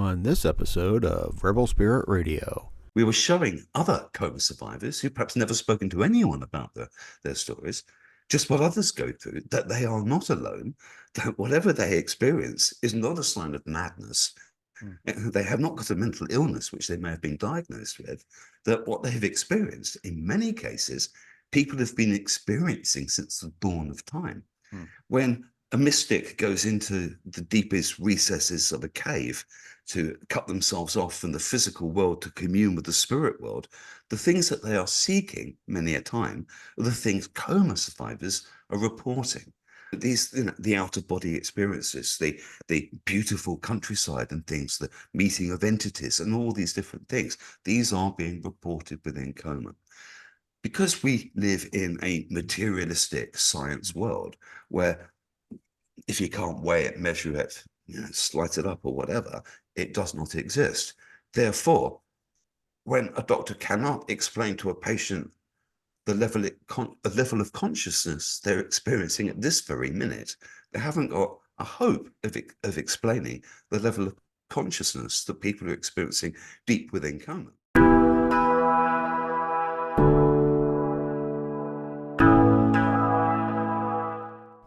on this episode of Rebel Spirit Radio. We were showing other coma survivors who perhaps never spoken to anyone about their stories, just what others go through, that they are not alone, that whatever they experience is not a sign of madness. They have not got a mental illness, which they may have been diagnosed with, that what they have experienced, in many cases, people have been experiencing since the dawn of time. When a mystic goes into the deepest recesses of a cave to cut themselves off from the physical world to commune with the spirit world, the things that they are seeking many a time are the things coma survivors are reporting. These, the out-of-body experiences, the beautiful countryside and things, the meeting of entities and all these different things, these are being reported within coma. Because we live in a materialistic science world where if you can't weigh it, measure it, slice it up or whatever, it does not exist. Therefore, when a doctor cannot explain to a patient the level of consciousness they're experiencing at this very minute, they haven't got a hope of explaining the level of consciousness that people are experiencing deep within coma.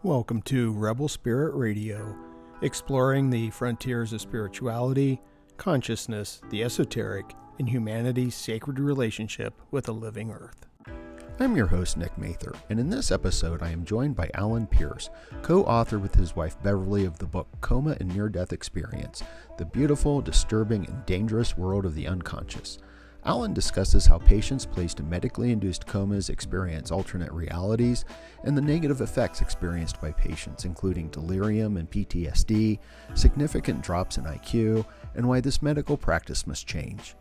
Welcome to Rebel Spirit Radio, exploring the frontiers of spirituality, consciousness, the esoteric, and humanity's sacred relationship with the living earth. I'm your host, Nick Mather, and in this episode I am joined by Alan Pearce, co-author with his wife Beverly of the book Coma and Near-Death Experience, the beautiful, disturbing, and dangerous world of the unconscious. Alan discusses how patients placed in medically induced comas experience alternate realities and the negative effects experienced by patients, including delirium and PTSD, significant drops in IQ, and why this medical practice must change.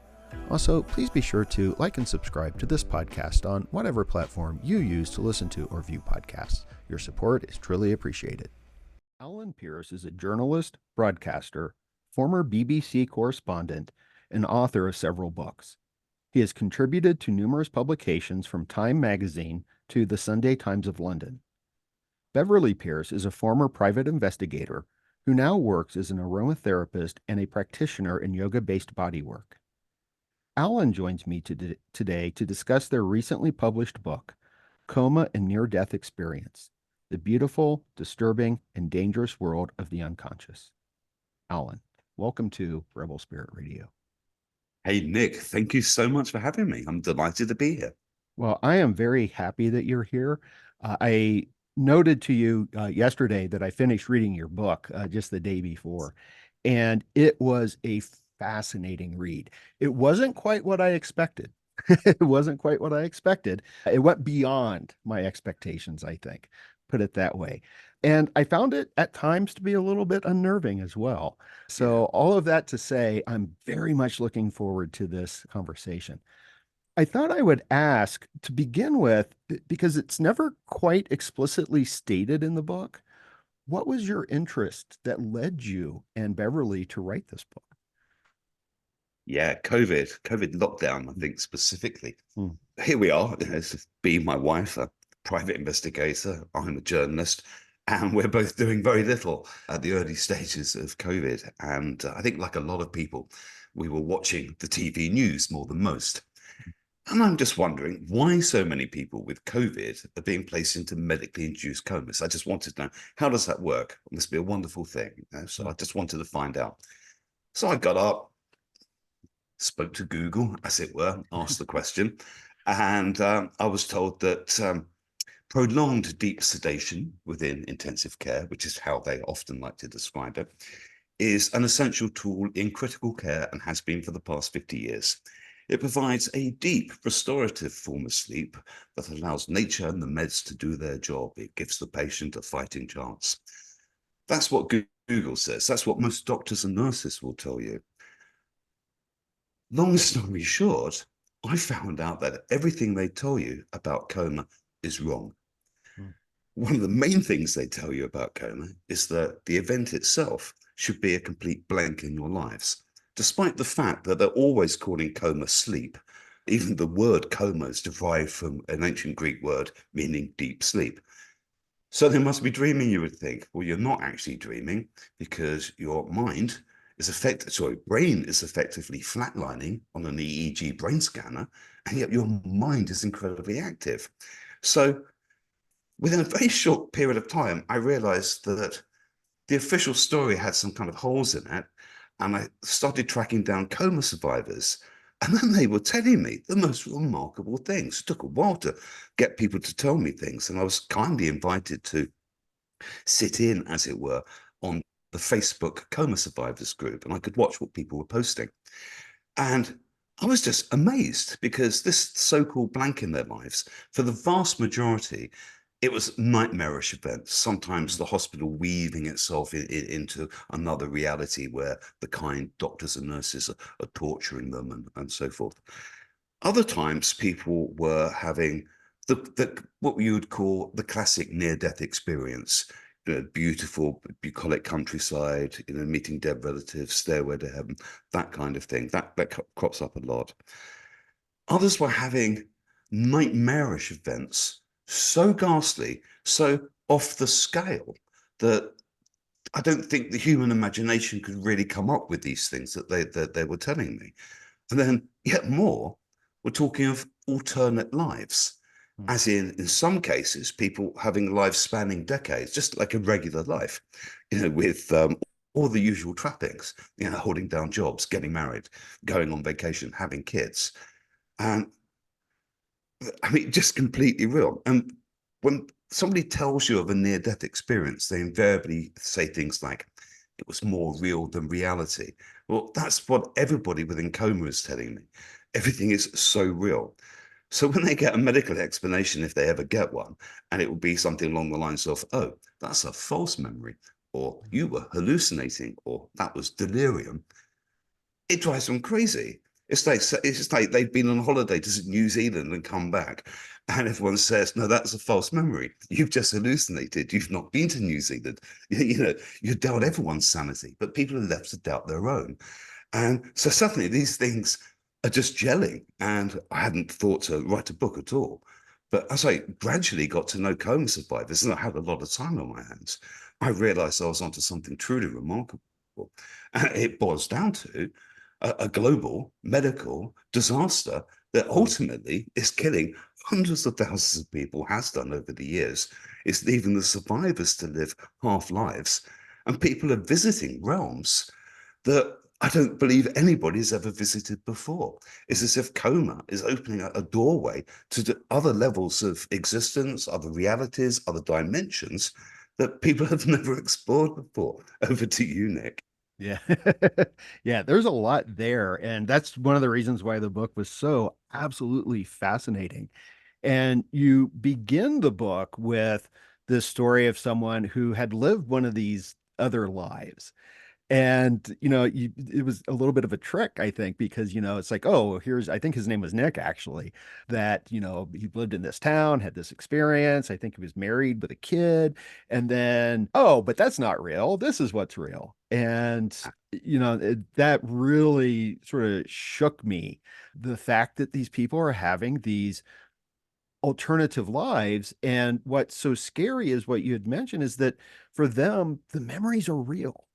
Also, please be sure to like and subscribe to this podcast on whatever platform you use to listen to or view podcasts. Your support is truly appreciated. Alan Pearce is a journalist, broadcaster, former BBC correspondent, and author of several books. He has contributed to numerous publications from Time magazine to the Sunday Times of London. Beverly Pearce is a former private investigator who now works as an aromatherapist and a practitioner in yoga-based bodywork. Alan joins me today to discuss their recently published book, Coma and Near-Death Experience, the beautiful, disturbing, and dangerous world of the unconscious. Alan, welcome to Rebel Spirit Radio. Hey, Nick, thank you so much for having me. I'm delighted to be here. Well, I am very happy that you're here. I noted to you yesterday that I finished reading your book just the day before, and it was a fascinating read. It wasn't quite what I expected. It wasn't quite what I expected. It went beyond my expectations, I think, put it that way. And I found it at times to be a little bit unnerving as well. So all of that to say, I'm very much looking forward to this conversation. I thought I would ask to begin with, because it's never quite explicitly stated in the book, what was your interest that led you and Beverly to write this book? Yeah, COVID lockdown, I think specifically. Here we are, it's being my wife, a private investigator, I'm a journalist, and we're both doing very little at the early stages of COVID. And I think like a lot of people, we were watching the TV news more than most. And I'm just wondering why so many people with COVID are being placed into medically induced comas. I just wanted to know, how does that work? It must be a wonderful thing. So I just wanted to find out. So I got up, spoke to Google, as it were, asked the question, and I was told that prolonged deep sedation within intensive care, which is how they often like to describe it, is an essential tool in critical care and has been for the past 50 years. It provides a deep, restorative form of sleep that allows nature and the meds to do their job. It gives the patient a fighting chance. That's what Google says. That's what most doctors and nurses will tell you. Long story short, I found out that everything they tell you about coma is wrong. One of the main things they tell you about coma is that the event itself should be a complete blank in your lives, despite the fact that they're always calling coma sleep. Even the word coma is derived from an ancient Greek word meaning deep sleep. So they must be dreaming, you would think. Well, you're not actually dreaming because your mind brain is effectively flatlining on an EEG brain scanner, and yet your mind is incredibly active. So within a very short period of time, I realized that the official story had some kind of holes in it, and I started tracking down coma survivors. And then they were telling me the most remarkable things. It took a while to get people to tell me things, and I was kindly invited to sit in, as it were, on the Facebook coma survivors group, and I could watch what people were posting. And I was just amazed, because this so-called blank in their lives, for the vast majority, it was nightmarish events, sometimes the hospital weaving itself into another reality where the kind doctors and nurses are torturing them, and so forth. Other times, people were having what you would call the classic near-death experience. Beautiful bucolic countryside, meeting dead relatives, stairway to heaven, that kind of thing. That crops up a lot. Others were having nightmarish events, so ghastly, so off the scale, that I don't think the human imagination could really come up with these things that they were telling me. And then, yet more, we're talking of alternate lives, as in some cases, people having lives spanning decades, just like a regular life, with all the usual trappings, holding down jobs, getting married, going on vacation, having kids. And I mean, just completely real. And when somebody tells you of a near-death experience, they invariably say things like, it was more real than reality. Well, that's what everybody within coma is telling me. Everything is so real. So when they get a medical explanation, if they ever get one, and it will be something along the lines of, oh, that's a false memory, or you were hallucinating, or that was delirium, it drives them crazy. It's like they've been on holiday to New Zealand and come back, and everyone says, "No, that's a false memory. You've just hallucinated. You've not been to New Zealand." You doubt everyone's sanity, but people are left to doubt their own. And so suddenly these things are just gelling. And I hadn't thought to write a book at all. But as I gradually got to know coma survivors, and I had a lot of time on my hands, I realized I was onto something truly remarkable. And it boils down to a global medical disaster that ultimately is killing hundreds of thousands of people, has done over the years. It's leaving the survivors to live half lives. And people are visiting realms that I don't believe anybody's ever visited before. It's as if coma is opening a doorway to other levels of existence, other realities, other dimensions that people have never explored before. Over to you, Nick. Yeah. Yeah, there's a lot there. And that's one of the reasons why the book was so absolutely fascinating. And you begin the book with this story of someone who had lived one of these other lives. And, it was a little bit of a trick, I think, because, it's like, oh, I think his name was Nick, actually, that, he lived in this town, had this experience. I think he was married with a kid. And then, oh, but that's not real. This is what's real. And, that really sort of shook me. The fact that these people are having these alternative lives. And what's so scary is what you had mentioned is that for them, the memories are real.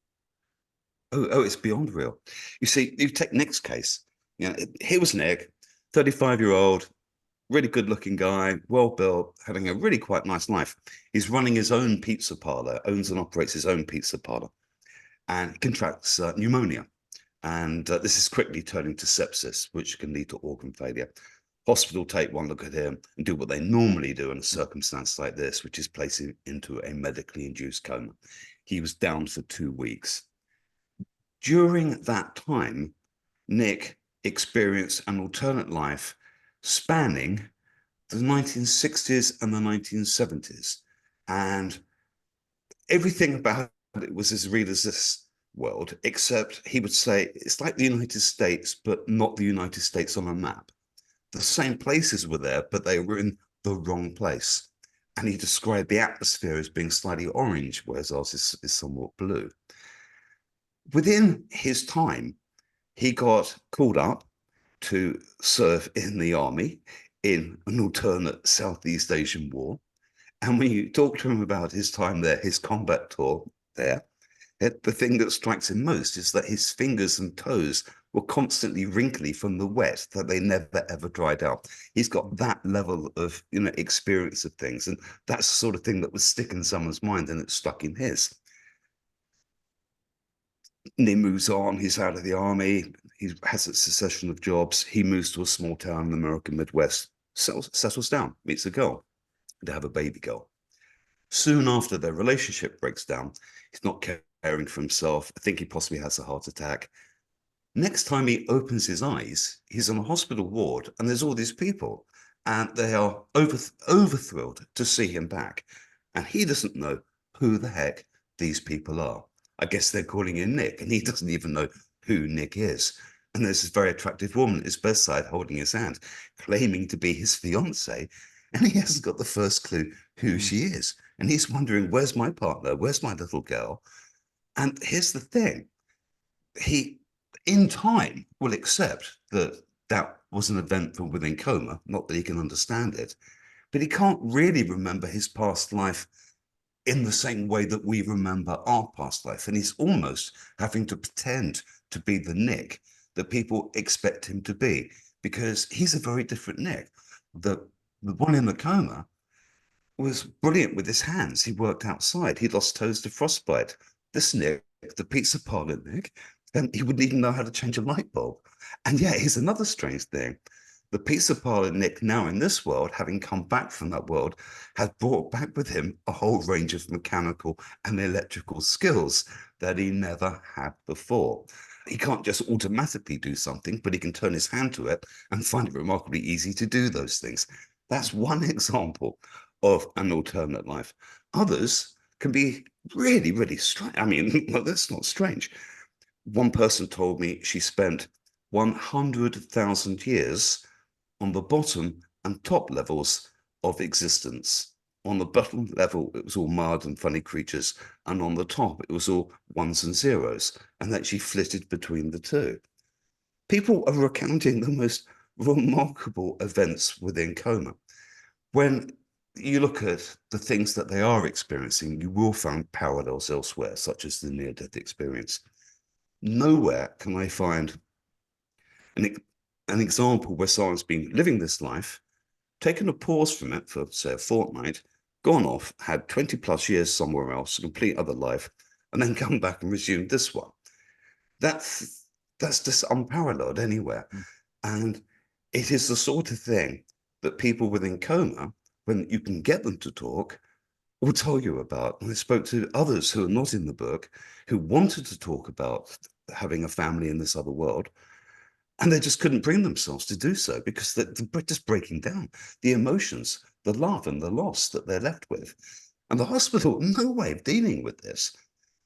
Oh, it's beyond real. You see, you take Nick's case. Here was Nick, 35-year-old, really good looking guy, well built, having a really quite nice life. He's running his own pizza parlor, owns and operates his own pizza parlor, and he contracts pneumonia. And this is quickly turning to sepsis, which can lead to organ failure. Hospital take one look at him and do what they normally do in a circumstance like this, which is place him into a medically induced coma. He was down for 2 weeks. During that time, Nick experienced an alternate life spanning the 1960s and the 1970s. And everything about it was as real as this world, except he would say it's like the United States, but not the United States on a map. The same places were there, but they were in the wrong place. And he described the atmosphere as being slightly orange, whereas ours is somewhat blue. Within his time, he got called up to serve in the army in an alternate Southeast Asian war. And when you talk to him about his time there, his combat tour there, The thing that strikes him most is that his fingers and toes were constantly wrinkly from the wet, that they never ever dried out. He's got that level of, experience of things, and that's the sort of thing that would stick in someone's mind, and it's stuck in his. And he moves on. He's out of the army. He has a succession of jobs. He moves to a small town in the American Midwest, settles down, meets a girl. They have a baby girl. Soon after, their relationship breaks down. He's not caring for himself. I think he possibly has a heart attack. Next time he opens his eyes, he's on a hospital ward, and there's all these people, and they are over thrilled to see him back. And he doesn't know who the heck these people are. I guess they're calling him Nick, and he doesn't even know who Nick is. And there's this very attractive woman at his bedside holding his hand, claiming to be his fiance, and he hasn't got the first clue who she is. And he's wondering, where's my partner? Where's my little girl? And here's the thing. He, in time, will accept that that was an event from within coma, not that he can understand it, but he can't really remember his past life in the same way that we remember our past life. And he's almost having to pretend to be the Nick that people expect him to be, because he's a very different Nick. The one in the coma was brilliant with his hands. He worked outside. He lost toes to frostbite. This Nick, the pizza parlor Nick, and he wouldn't even know how to change a light bulb. And yet, here's another strange thing. The pizza parlor Nick, now in this world, having come back from that world, has brought back with him a whole range of mechanical and electrical skills that he never had before. He can't just automatically do something, but he can turn his hand to it and find it remarkably easy to do those things. That's one example of an alternate life. Others can be really, really strange. I mean, well, that's not strange. One person told me she spent 100,000 years on the bottom and top levels of existence. On the bottom level, it was all mud and funny creatures, and on the top, it was all ones and zeros, and that she flitted between the two. People are recounting the most remarkable events within coma. When you look at the things that they are experiencing, you will find parallels elsewhere, such as the near-death experience. Nowhere can I find an example where someone's been living this life, taken a pause from it for, say, a fortnight, gone off, had 20 plus years somewhere else, a complete other life, and then come back and resumed this one. That's just unparalleled anywhere. And it is the sort of thing that people within coma, when you can get them to talk, will tell you about. And I spoke to others who are not in the book, who wanted to talk about having a family in this other world, and they just couldn't bring themselves to do so because they're just breaking down. The emotions, the love and the loss that they're left with. And the hospital, no way of dealing with this.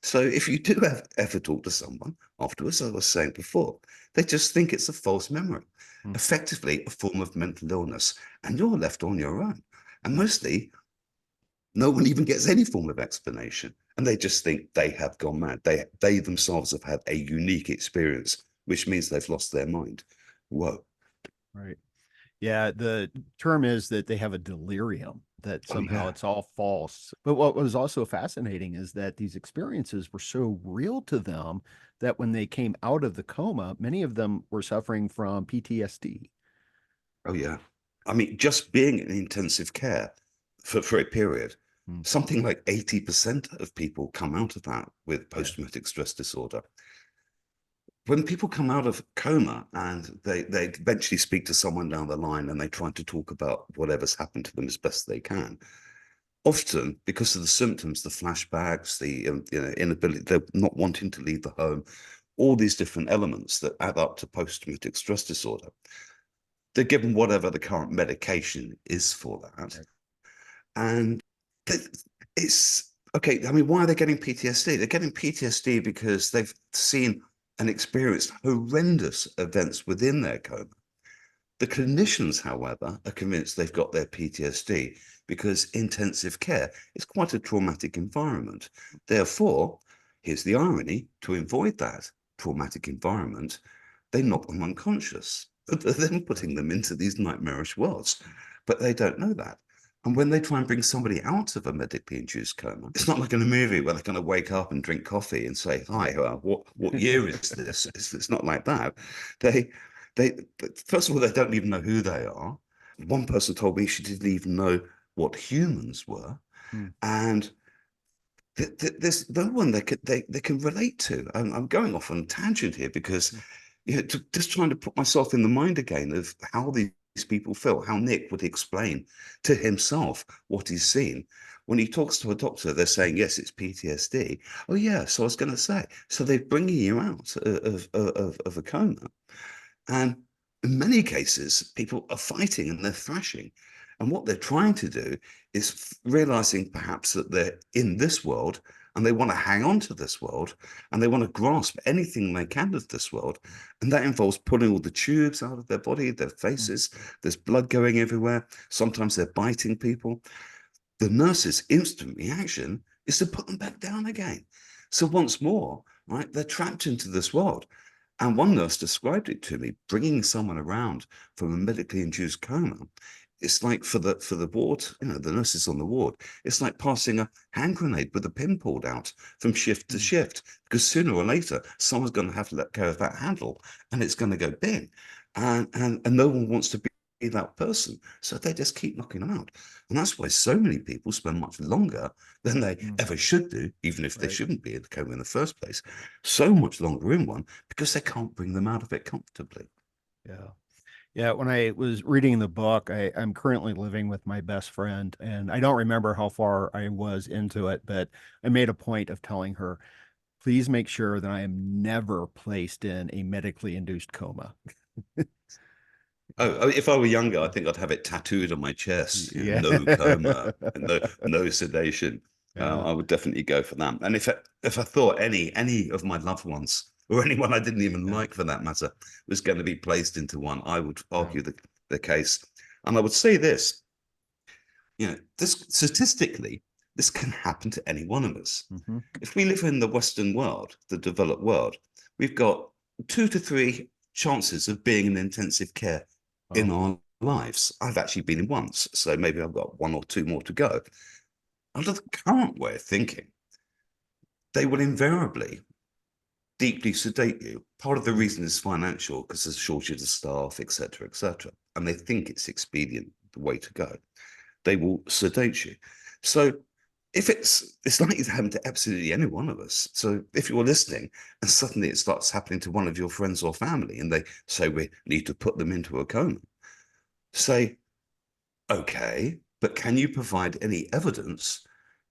So if you do ever talk to someone afterwards, as I was saying before, they just think it's a false memory, effectively a form of mental illness, and you're left on your own. And mostly, no one even gets any form of explanation, and they just think they have gone mad. They themselves have had a unique experience, which means they've lost their mind. Whoa. Right. Yeah, the term is that they have a delirium, that somehow it's all false. But what was also fascinating is that these experiences were so real to them that when they came out of the coma, many of them were suffering from PTSD. Oh, yeah. I mean, just being in intensive care for a period, something like 80% of people come out of that with post-traumatic stress disorder. When people come out of coma and they eventually speak to someone down the line and they try to talk about whatever's happened to them as best they can, often because of the symptoms, the flashbacks, the inability, they're not wanting to leave the home, all these different elements that add up to post-traumatic stress disorder, they're given whatever the current medication is for that. And it's okay. I mean, why are they getting PTSD? They're getting PTSD because they've seen and experienced horrendous events within their coma. The clinicians, however, are convinced they've got their PTSD because intensive care is quite a traumatic environment. Therefore, here's the irony, to avoid that traumatic environment, they knock them unconscious, then putting them into these nightmarish worlds. But they don't know that. And when they try and bring somebody out of a medically induced coma, it's not like in a movie where they're going to wake up and drink coffee and say, "Hi, what year is this?" It's not like that. They they first of all, they don't even know who they are. One person told me she didn't even know what humans were, Mm. and there's no one they can relate to. I'm going off on a tangent here because just trying to put myself in the mind again of how these people feel, how Nick would explain to himself what he's seen. When he talks to a doctor, they're saying, yes, it's PTSD. Oh, yeah. So I was going to say, so they're bringing you out of a coma. And in many cases, people are fighting and they're thrashing. And what they're trying to do is realizing perhaps that they're in this world and they want to hang on to this world and they want to grasp anything they can of this world. And that involves pulling all the tubes out of their body, their faces. There's blood going everywhere. Sometimes they're biting people. The nurse's instant reaction is to put them back down again. So once more, right, they're trapped into this world. And one nurse described it to me, bringing someone around from a medically induced coma. It's like for the ward, the nurses on the ward, it's like passing a hand grenade with a pin pulled out from shift to shift, because sooner or later, someone's going to have to let go of that handle and it's going to go bing. And no one wants to be that person. So they just keep knocking them out. And that's why so many people spend much longer than they ever should do, even if they shouldn't be in the coma in the first place, so much longer in one because they can't bring them out of it comfortably. Yeah. Yeah, when I was reading the book, I'm currently living with my best friend, and I don't remember how far I was into it, but I made a point of telling her, please make sure that I am never placed in a medically induced coma. Oh, if I were younger, I think I'd have it tattooed on my chest. Yeah. No coma, no sedation. Yeah. I would definitely go for that. And if I thought any of my loved ones or anyone I didn't even Yeah. like for that matter was going to be placed into one, I would Yeah. argue the case. And I would say this, this statistically, this can happen to any one of us. Mm-hmm. If we live in the Western world, the developed world, we've got 2 to 3 chances of being in intensive care in Oh. our lives. I've actually been in once, so maybe I've got 1 or 2 more to go. Under the current way of thinking, they will invariably deeply sedate you. Part of the reason is financial because there's a shortage of staff, etc., and they think it's expedient, the way to go. They will sedate you. So if it's likely to happen to absolutely any one of us. So if you're listening and suddenly it starts happening to one of your friends or family and they say we need to put them into a coma, say, okay, but can you provide any evidence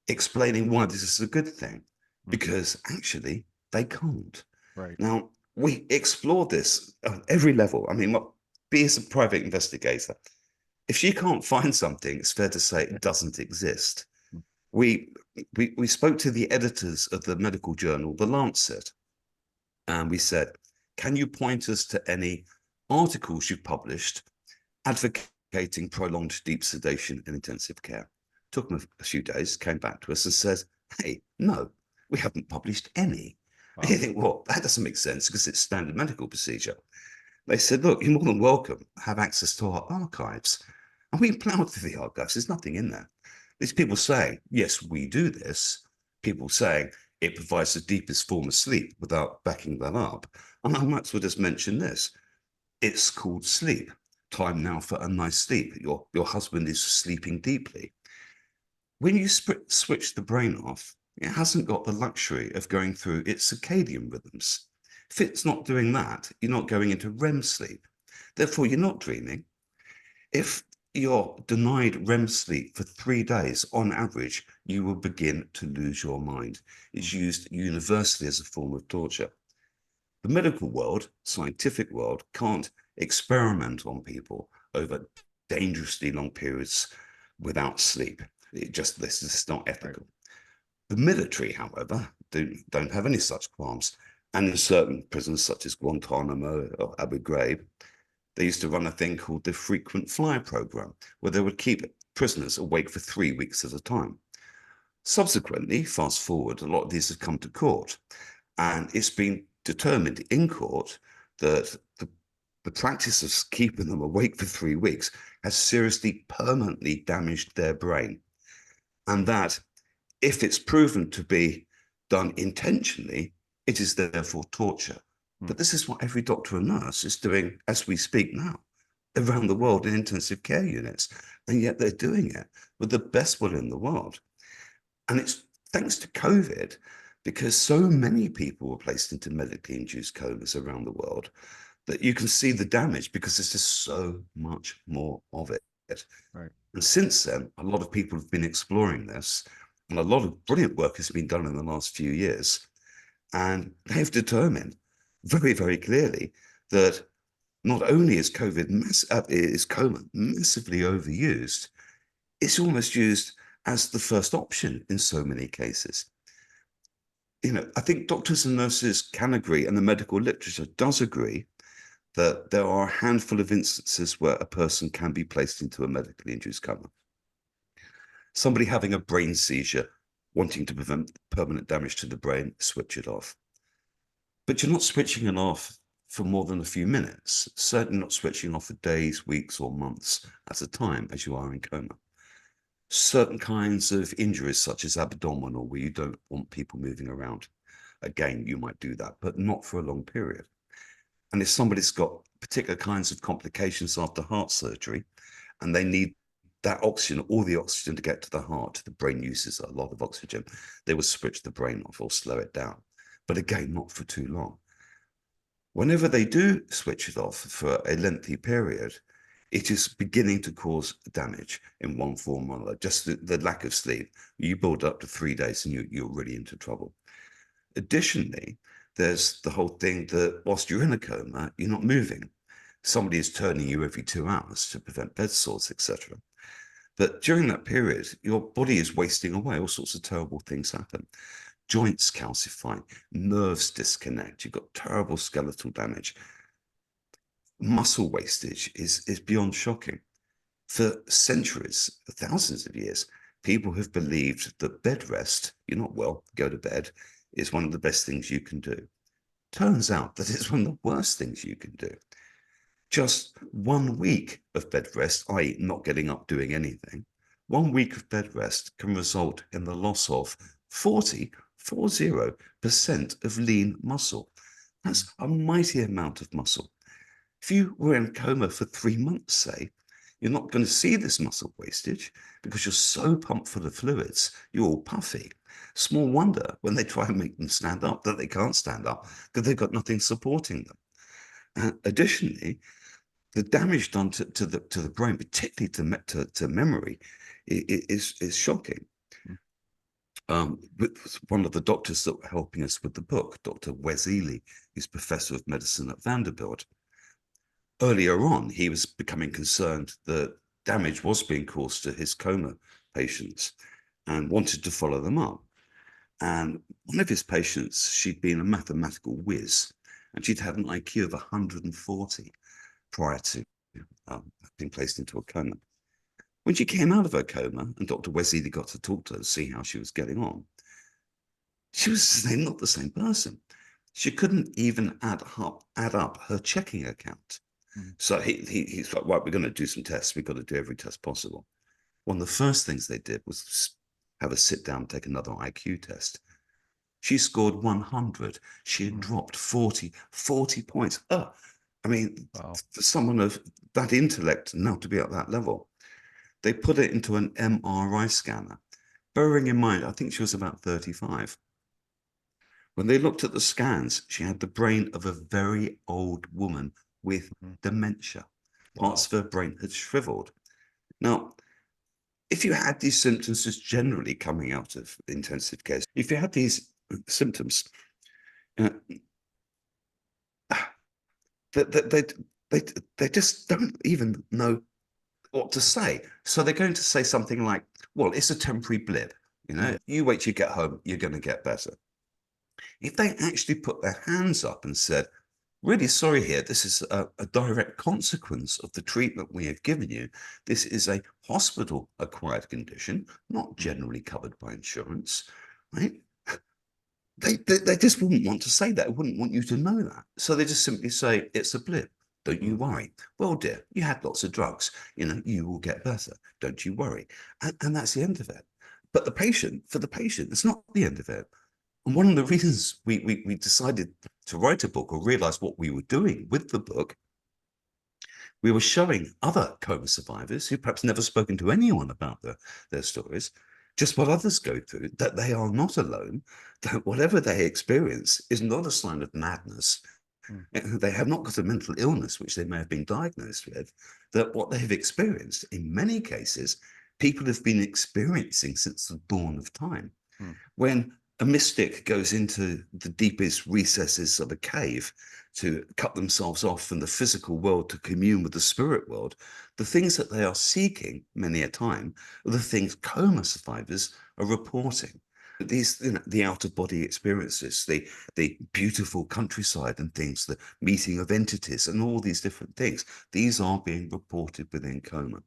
explaining why this is a good thing? Because actually they can't. Right. Now, we explore this at every level. I mean, be as a private investigator. If she can't find something, it's fair to say it doesn't exist. We spoke to the editors of the medical journal, The Lancet, and we said, can you point us to any articles you've published advocating prolonged deep sedation in intensive care? Took them a few days, came back to us and said, hey, no, we haven't published any. Wow. And you think, well, that doesn't make sense because it's standard medical procedure. They said, look, you're more than welcome, have access to our archives. And we plowed through the archives, there's nothing in there. These people saying, yes, we do this. People saying it provides the deepest form of sleep without backing that up. And I might as well just mention this. It's called sleep. Time now for a nice sleep. Your husband is sleeping deeply. When you switch the brain off, it hasn't got the luxury of going through its circadian rhythms. If it's not doing that, you're not going into REM sleep. Therefore, you're not dreaming. If you're denied REM sleep for 3 days on average, you will begin to lose your mind. It's used universally as a form of torture. The medical world, scientific world, can't experiment on people over dangerously long periods without sleep. This is not ethical. The military, however, don't have any such qualms. And in certain prisons, such as Guantanamo or Abu Ghraib, they used to run a thing called the frequent flyer program, where they would keep prisoners awake for 3 weeks at a time. Subsequently, fast forward, a lot of these have come to court, and it's been determined in court that the the practice of keeping them awake for 3 weeks has seriously permanently damaged their brain. And that, if it's proven to be done intentionally, it is therefore torture. But this is what every doctor and nurse is doing as we speak now around the world in intensive care units. And yet they're doing it with the best will in the world. And it's thanks to COVID, because so many people were placed into medically induced comas around the world, that you can see the damage because there's just so much more of it. Right. And since then, a lot of people have been exploring this, and a lot of brilliant work has been done in the last few years. And they've determined very, very clearly that not only is coma massively overused, it's almost used as the first option in so many cases. You know, I think doctors and nurses can agree, and the medical literature does agree, that there are a handful of instances where a person can be placed into a medically induced coma. Somebody having a brain seizure, wanting to prevent permanent damage to the brain, switch it off. But you're not switching it off for more than a few minutes, certainly not switching off for days, weeks, or months at a time as you are in coma. Certain kinds of injuries, such as abdominal, where you don't want people moving around, again, you might do that, but not for a long period. And if somebody's got particular kinds of complications after heart surgery, and they need that oxygen, all the oxygen to get to the heart, the brain uses a lot of oxygen, they will switch the brain off or slow it down. But again, not for too long. Whenever they do switch it off for a lengthy period, it is beginning to cause damage in one form or another. Just the lack of sleep. You build up to 3 days and you're really into trouble. Additionally, there's the whole thing that whilst you're in a coma, you're not moving. Somebody is turning you every 2 hours to prevent bed sores, etc. But during that period, your body is wasting away. All sorts of terrible things happen. Joints calcify, nerves disconnect. You've got terrible skeletal damage. Muscle wastage is beyond shocking. For centuries, thousands of years, people have believed that bed rest, you're not well, go to bed, is one of the best things you can do. Turns out that it's one of the worst things you can do. Just 1 week of bed rest, i.e. not getting up doing anything, 1 week of bed rest can result in the loss of 40% of lean muscle. That's a mighty amount of muscle. If you were in coma for 3 months, say, you're not going to see this muscle wastage because you're so pumped full of fluids, you're all puffy. Small wonder when they try and make them stand up that they can't stand up because they've got nothing supporting them. Additionally, the damage done to the brain, particularly to memory, is shocking. With one of the doctors that were helping us with the book, Dr. Wes Ely, who's professor of medicine at Vanderbilt, earlier on, he was becoming concerned that damage was being caused to his coma patients and wanted to follow them up. And one of his patients, she'd been a mathematical whiz, and she'd had an IQ of 140 prior to being placed into a coma. When she came out of her coma, and Dr. Wesley got to talk to her to see how she was getting on, she was not the same person. She couldn't even add up her checking account. So he's like, right, we're going to do some tests. We've got to do every test possible. One of the first things they did was have a sit down, take another IQ test. She scored 100. She had dropped 40 points. I mean, Wow. for someone of that intellect now to be at that level, they put it into an MRI scanner. Bearing in mind, I think she was about 35. When they looked at the scans, she had the brain of a very old woman with dementia. Parts of her brain had shriveled. Now, if you had these symptoms just generally coming out of intensive care, if you had these symptoms, they just don't even know what to say. So they're going to say something like, well, it's a temporary blip. You know, you wait till you get home, you're going to get better. If they actually put their hands up and said, really sorry here, this is a direct consequence of the treatment we have given you. This is a hospital-acquired condition, not generally covered by insurance, right? They just wouldn't want to say that. Wouldn't want you to know that. So they just simply say, it's a blip. Don't you worry. Well, dear, you had lots of drugs. You will get better. Don't you worry. And that's the end of it. But for the patient, it's not the end of it. And one of the reasons we decided to write a book or realize what we were doing with the book, we were showing other coma survivors who perhaps never spoken to anyone about their stories, just what others go through, that they are not alone, that whatever they experience is not a sign of madness. They have not got a mental illness, which they may have been diagnosed with, that what they have experienced, in many cases, people have been experiencing since the dawn of time. When a mystic goes into the deepest recesses of a cave to cut themselves off from the physical world to commune with the spirit world, the things that they are seeking many a time are the things coma survivors are reporting. These, the out-of-body experiences, the beautiful countryside and things, the meeting of entities and all these different things, these are being reported within coma.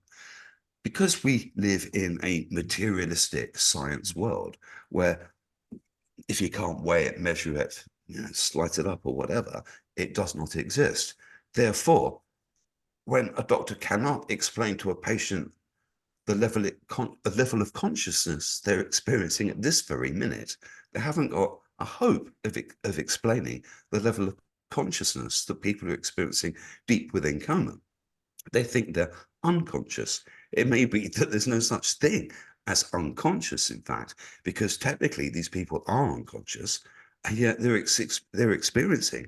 Because we live in a materialistic science world where if you can't weigh it, measure it, slice it up or whatever, it does not exist. Therefore, when a doctor cannot explain to a patient the level of consciousness they're experiencing at this very minute, they haven't got a hope of explaining the level of consciousness that people are experiencing deep within coma. They think they're unconscious. It may be that there's no such thing as unconscious, in fact, because technically these people are unconscious, and yet they're experiencing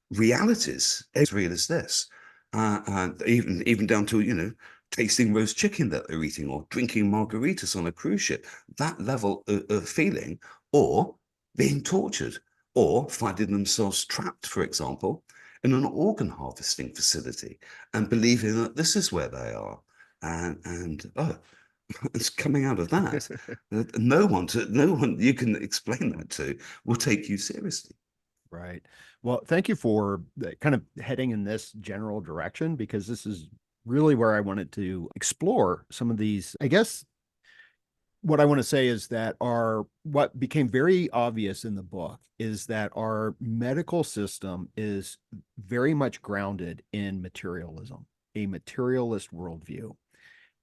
realities as real as this, and even down to tasting roast chicken that they're eating or drinking margaritas on a cruise ship. That level of feeling, or being tortured, or finding themselves trapped, for example, in an organ harvesting facility and believing that this is where they are, and it's coming out of that. No one you can explain that to will take you seriously. Right. Well, thank you for kind of heading in this general direction, because this is really where I wanted to explore some of these. I guess what I want to say is that what became very obvious in the book is that our medical system is very much grounded in materialism, a materialist worldview,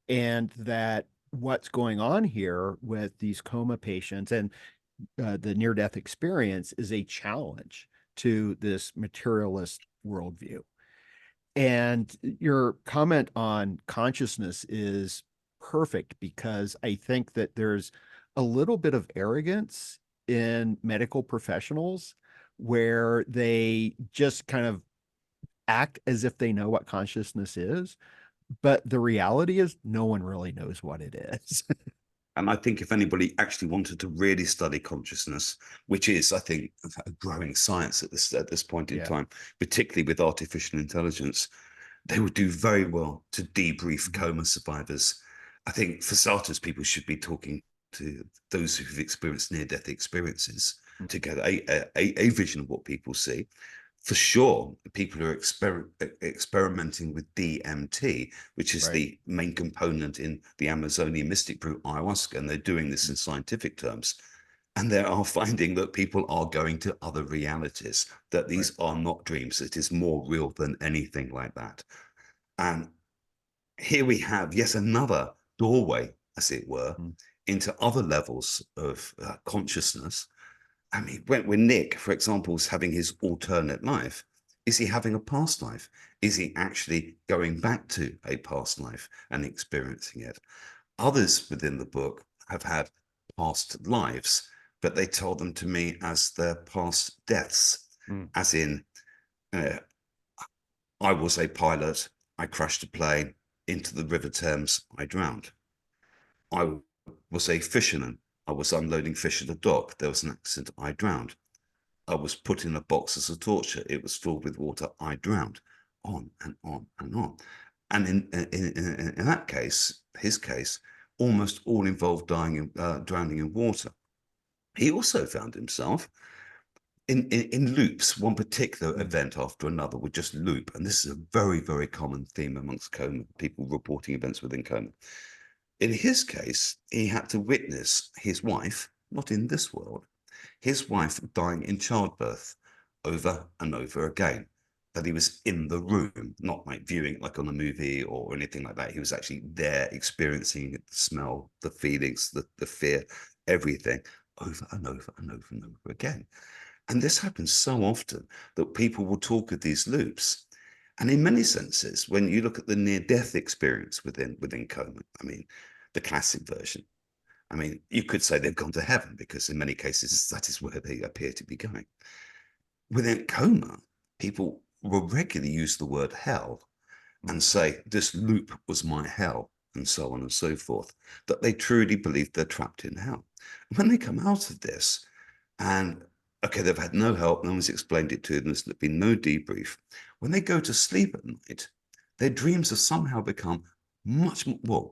and that what's going on here with these coma patients and the near-death experience is a challenge to this materialist worldview. And your comment on consciousness is perfect, because I think that there's a little bit of arrogance in medical professionals where they just kind of act as if they know what consciousness is. But the reality is no one really knows what it is. And I think if anybody actually wanted to really study consciousness, which is, I think, a growing science at this point in Yeah. time, particularly with artificial intelligence, they would do very well to debrief coma survivors. I think for starters, people should be talking to those who've experienced near-death experiences to get a vision of what people see. For sure, people are experimenting with DMT, which is Right. the main component in the Amazonian mystic brew ayahuasca, and they're doing this in scientific terms. And they are finding that people are going to other realities, that these are not dreams. It is more real than anything like that. And here we have yet another doorway, as it were, into other levels of consciousness. I mean, when Nick, for example, is having his alternate life, is he having a past life? Is he actually going back to a past life and experiencing it? Others within the book have had past lives, but they told them to me as their past deaths, as in, I was a pilot, I crashed a plane into the River Thames, I drowned. I was a fisherman, I was unloading fish at a dock, there was an accident, I drowned. I was put in a box as a torture. It was filled with water. I drowned. On and on and on. And in that case, his case, almost all involved drowning in water. He also found himself in loops. One particular event after another would just loop. And this is a very, very common theme amongst coma, people reporting events within coma. In his case, he had to witness his wife, not in this world, his wife dying in childbirth over and over again. that he was in the room, not like viewing it like on a movie or anything like that. He was actually there, experiencing it, the smell, the feelings, the fear, everything, over and over and over and over again. And this happens so often that people will talk of these loops. And in many senses, when you look at the near-death experience within coma, I mean, the classic version, I mean, you could say they've gone to heaven, because in many cases that is where they appear to be going. Within coma, people will regularly use the word hell and say, this loop was my hell, and so on and so forth, that they truly believe they're trapped in hell. When they come out of this, and okay, they've had no help, no one's explained it to them, there's been no debrief. When they go to sleep at night, their dreams have somehow become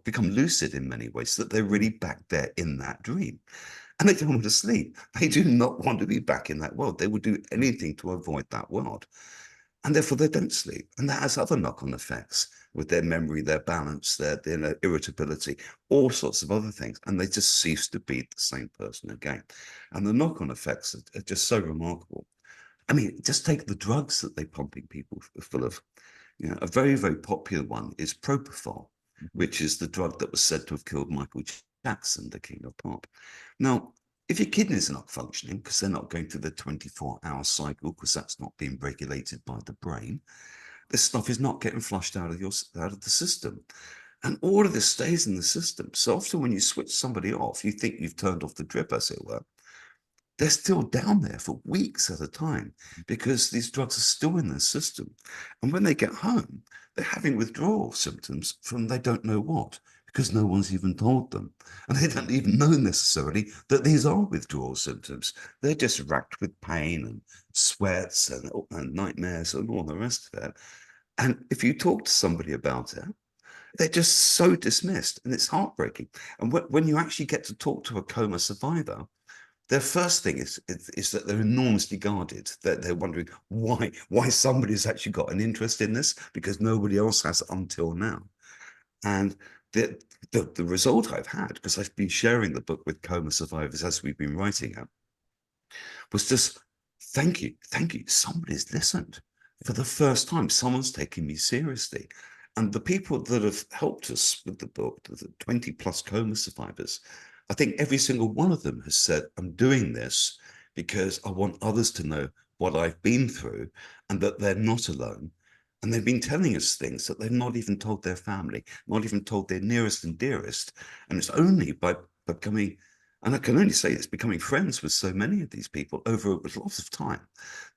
become lucid in many ways, so that they're really back there in that dream. And they don't want to sleep. They do not want to be back in that world. They will do anything to avoid that world. And therefore they don't sleep. And that has other knock-on effects with their memory, their balance, their irritability, all sorts of other things. And they just cease to be the same person again. And the knock-on effects are just so remarkable. I mean, just take the drugs that they're pumping people full of. You know, a very, very popular one is propofol, which is the drug that was said to have killed Michael Jackson, the king of pop. Now, if your kidneys are not functioning because they're not going through the 24-hour cycle, because that's not being regulated by the brain, this stuff is not getting flushed out of the system. And all of this stays in the system. So often when you switch somebody off, you think you've turned off the drip, as it were. They're still down there for weeks at a time because these drugs are still in their system. And when they get home, they're having withdrawal symptoms from they don't know what, because no one's even told them. And they don't even know necessarily that these are withdrawal symptoms. They're just racked with pain and sweats and nightmares and all the rest of it. And if you talk to somebody about it, they're just so dismissed, and it's heartbreaking. And when you actually get to talk to a coma survivor, their first thing is that they're enormously guarded. They're wondering why somebody's actually got an interest in this, because nobody else has until now. And the result I've had, because I've been sharing the book with coma survivors as we've been writing it, was just thank you, somebody's listened. For the first time, someone's taking me seriously. And the people that have helped us with the book, the 20 plus coma survivors, I think every single one of them has said, I'm doing this because I want others to know what I've been through and that they're not alone. And they've been telling us things that they've not even told their family, not even told their nearest and dearest. And it's only by becoming, and I can only say it's becoming friends with so many of these people over lots of time,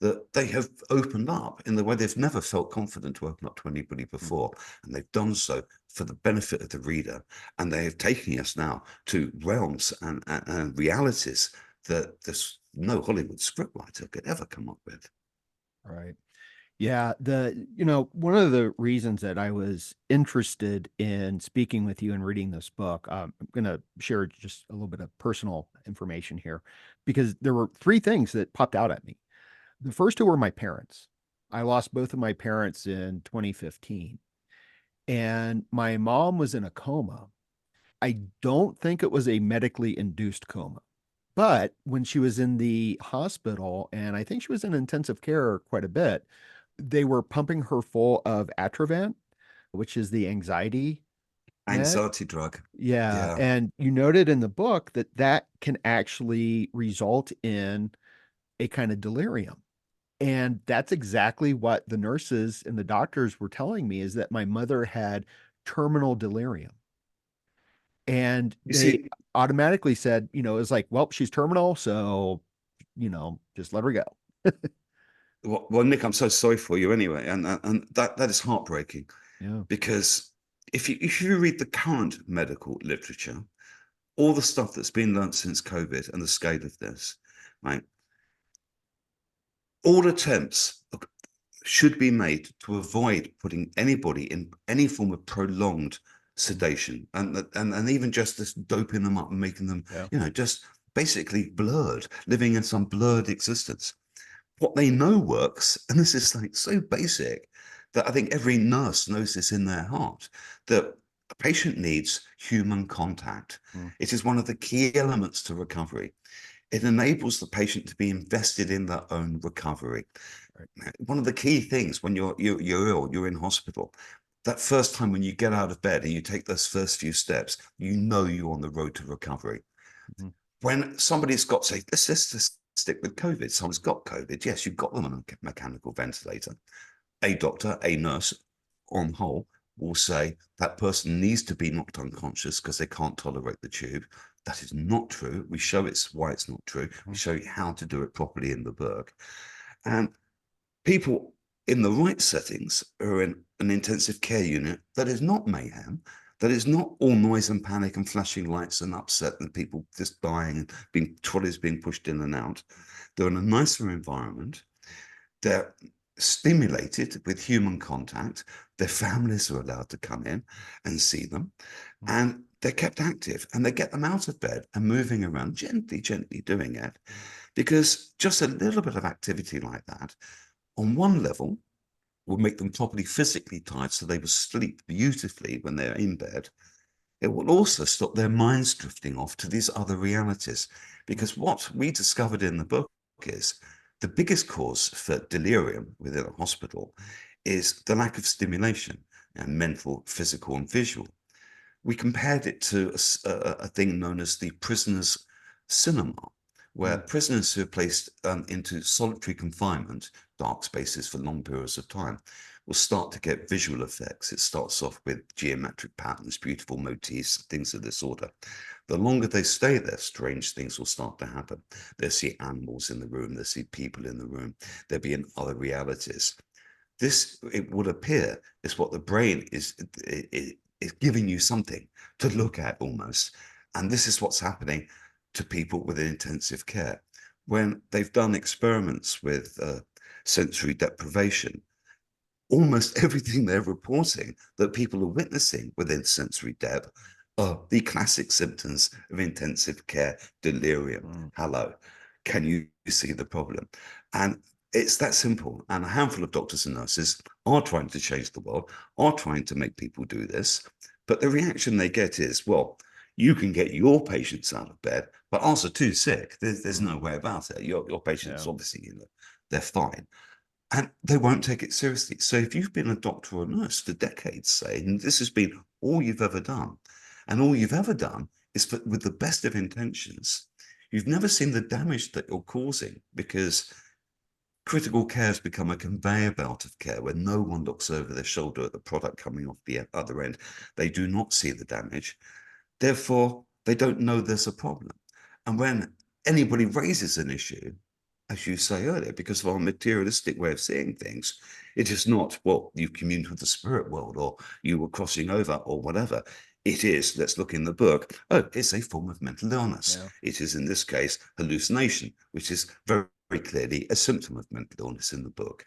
that they have opened up in the way they've never felt confident to open up to anybody before. And they've done so for the benefit of the reader. And they have taken us now to realms and realities that there's no Hollywood scriptwriter could ever come up with. Right. Yeah, one of the reasons that I was interested in speaking with you and reading this book, I'm going to share just a little bit of personal information here, because there were three things that popped out at me. The first two were my parents. I lost both of my parents in 2015, and my mom was in a coma. I don't think it was a medically induced coma. But when she was in the hospital, and I think she was in intensive care quite a bit, they were pumping her full of Atrovent, which is the anxiety med. Anxiety drug. Yeah. Yeah. And you noted in the book that that can actually result in a kind of delirium. And that's exactly what the nurses and the doctors were telling me, is that my mother had terminal delirium. And You they see, automatically said, it was like, well, she's terminal, so, just let her go. well, Nick, I'm so sorry for you anyway. And that is heartbreaking, Yeah. because if you read the current medical literature, all the stuff that's been learned since COVID and the scale of this, right? All attempts should be made to avoid putting anybody in any form of prolonged sedation, and even just this doping them up and making them, Yeah. just basically blurred, living in some blurred existence. What they know works, and this is like so basic that I think every nurse knows this in their heart, that a patient needs human contact. Mm. It is one of the key elements to recovery. It enables the patient to be invested in their own recovery. One of the key things when you're ill, you're in hospital, that first time when you get out of bed and you take those first few steps, you know you're on the road to recovery. Mm-hmm. When somebody's got, say, let's just stick with COVID. Someone's got COVID. Yes, you've got them on a mechanical ventilator. A doctor, a nurse, on whole, will say that person needs to be knocked unconscious because they can't tolerate the tube. That is not true. We show it's why it's not true. We show you how to do it properly in the book. And people in the right settings are in an intensive care unit that is not mayhem, that is not all noise and panic and flashing lights and upset and people just dying and trolleys being pushed in and out. They're in a nicer environment. They're stimulated with human contact. Their families are allowed to come in and see them, and they're kept active, and they get them out of bed and moving around, gently doing it, because just a little bit of activity like that on one level will make them properly physically tired so they will sleep beautifully when they're in bed. It will also stop their minds drifting off to these other realities, because what we discovered in the book is the biggest cause for delirium within a hospital is the lack of stimulation, and mental, physical, and visual. We compared it to a thing known as the prisoner's cinema, where prisoners who are placed into solitary confinement, dark spaces for long periods of time, will start to get visual effects. It starts off with geometric patterns, beautiful motifs, things of this order. The longer they stay there, strange things will start to happen. They'll see animals in the room, they'll see people in the room, they'll be in other realities. This, it would appear, is what the brain is giving you something to look at almost. And this is what's happening to people with intensive care. When they've done experiments with sensory deprivation, almost everything they're reporting that people are witnessing within sensory dep are the classic symptoms of intensive care delirium. Hello, can you see the problem? And it's that simple. And a handful of doctors and nurses are trying to change the world, are trying to make people do this. But the reaction they get is, well, you can get your patients out of bed, but ours are too sick. There's no way about it. Your patients, obviously, you know, they're fine. And they won't take it seriously. So if you've been a doctor or a nurse for decades, say, and this has been all you've ever done, and all you've ever done is with the best of intentions, you've never seen the damage that you're causing, because critical care has become a conveyor belt of care where no one looks over their shoulder at the product coming off the other end. They do not see the damage. Therefore, they don't know there's a problem. And when anybody raises an issue, as you say earlier, because of our materialistic way of seeing things, it is not, well, you've communed with the spirit world, or you were crossing over, or whatever. It is, let's look in the book, oh, it's a form of mental illness. It is, in this case, hallucination, which is very, very clearly a symptom of mental illness in the book.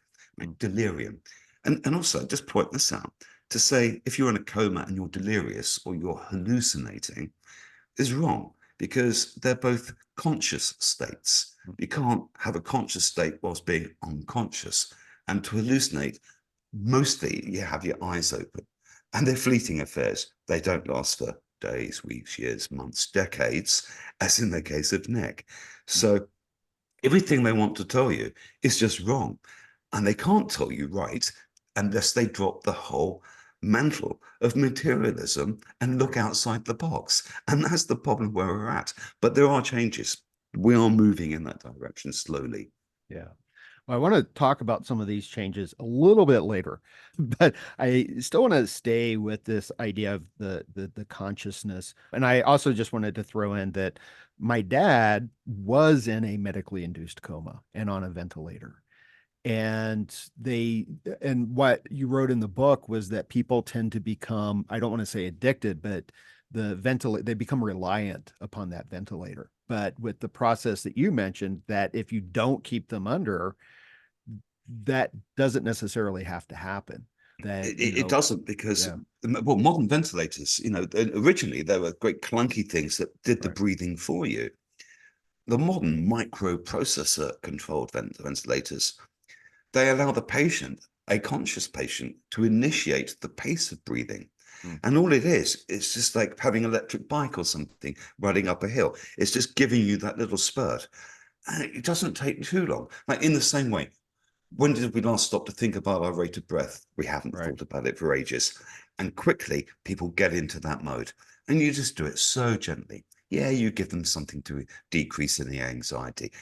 Delirium. And also, just point this out, to say if you're in a coma and you're delirious or you're hallucinating is wrong, because they're both conscious states. You can't have a conscious state whilst being unconscious. And to hallucinate, mostly you have your eyes open. And they're fleeting affairs. They don't last for days, weeks, years, months, decades, as in the case of Nick. So everything they want to tell you is just wrong. And they can't tell you right unless they drop the whole mantle of materialism and look outside the box. And that's the problem where we're at. But there are changes. We are moving in that direction slowly. Yeah. Well, I want to talk about some of these changes a little bit later, but I still want to stay with this idea of the consciousness. And I also just wanted to throw in that my dad was in a medically induced coma and on a ventilator. And what you wrote in the book was that people tend to become, I don't want to say addicted, but they become reliant upon that ventilator. But with the process that you mentioned, that if you don't keep them under, that doesn't necessarily have to happen. That it doesn't, because well, modern ventilators, you know, originally there were great clunky things that did the breathing for you. The modern microprocessor controlled ventilators, they allow the patient, a conscious patient, to initiate the pace of breathing. And all it is, it's just like having an electric bike or something running up a hill. It's just giving you that little spurt. And it doesn't take too long. Like in the same way, When did we last stop to think about our rate of breath? We haven't Right. thought about it for ages. And quickly, people get into that mode. And you just do it so gently. Yeah, you give them something to decrease any anxiety.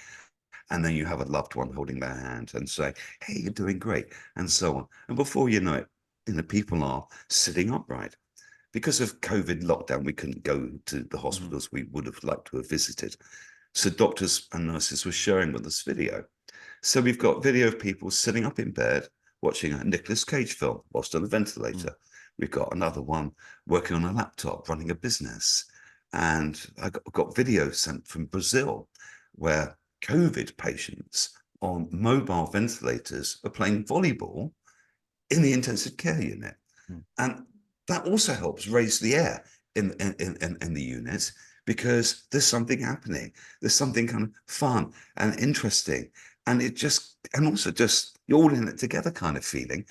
And then you have a loved one holding their hand and say, hey, you're doing great, and so on. And before you know it, people are sitting upright. Because of COVID lockdown, we couldn't go to the Mhm. hospitals we would have liked to have visited. So doctors and nurses were sharing with us video. So we've got video of people sitting up in bed watching a Nicolas Cage film whilst on a Mm. ventilator. We've got another one working on a laptop, running a business. And I got video sent from Brazil where COVID patients on mobile ventilators are playing volleyball in the intensive care unit. Mm. And that also helps raise the air in the unit because there's something happening. There's something kind of fun and interesting. And it just, and also just, you're all in it together kind of feeling.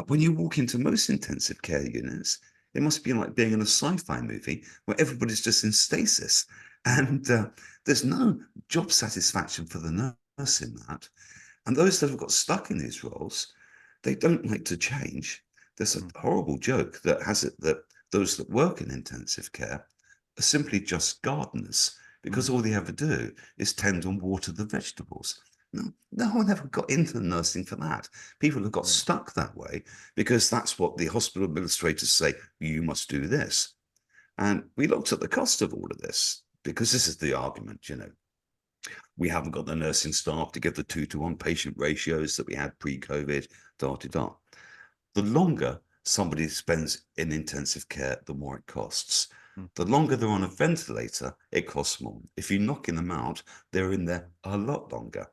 When you walk into most intensive care units, it must be like being in a sci-fi movie where everybody's just in stasis. Mm. And there's no job satisfaction for the nurse in that. And those that have got stuck in these roles, they don't like to change. There's a Mm. horrible joke that has it that those that work in intensive care are simply just gardeners because Mm. all they ever do is tend and water the vegetables. No one ever got into nursing for that. People have got Right. stuck that way because that's what the hospital administrators say, you must do this. And we looked at the cost of all of this because this is the argument, we haven't got the nursing staff to give the 2-to-1 patient ratios that we had pre-COVID, da da da. The longer somebody spends in intensive care, the more it costs. The Mhm. longer they're on a ventilator, it costs more. If you're knocking them out, they're in there a lot longer.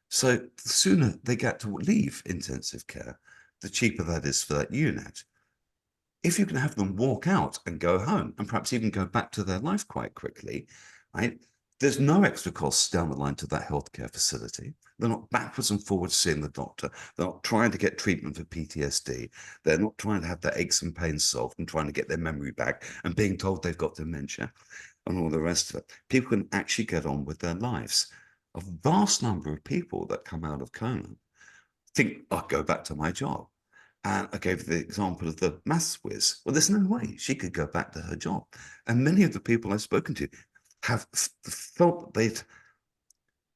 So the sooner they get to leave intensive care, the cheaper that is for that unit. If you can have them walk out and go home and perhaps even go back to their life quite quickly, right? There's no extra costs down the line to that healthcare facility. They're not backwards and forwards seeing the doctor. They're not trying to get treatment for PTSD. They're not trying to have their aches and pains solved and trying to get their memory back and being told they've got dementia and all the rest of it. People can actually get on with their lives. A vast number of people that come out of coma think, I'll go back to my job. And I gave the example of the maths whiz. Well, there's no way she could go back to her job. And many of the people I've spoken to have felt that they'd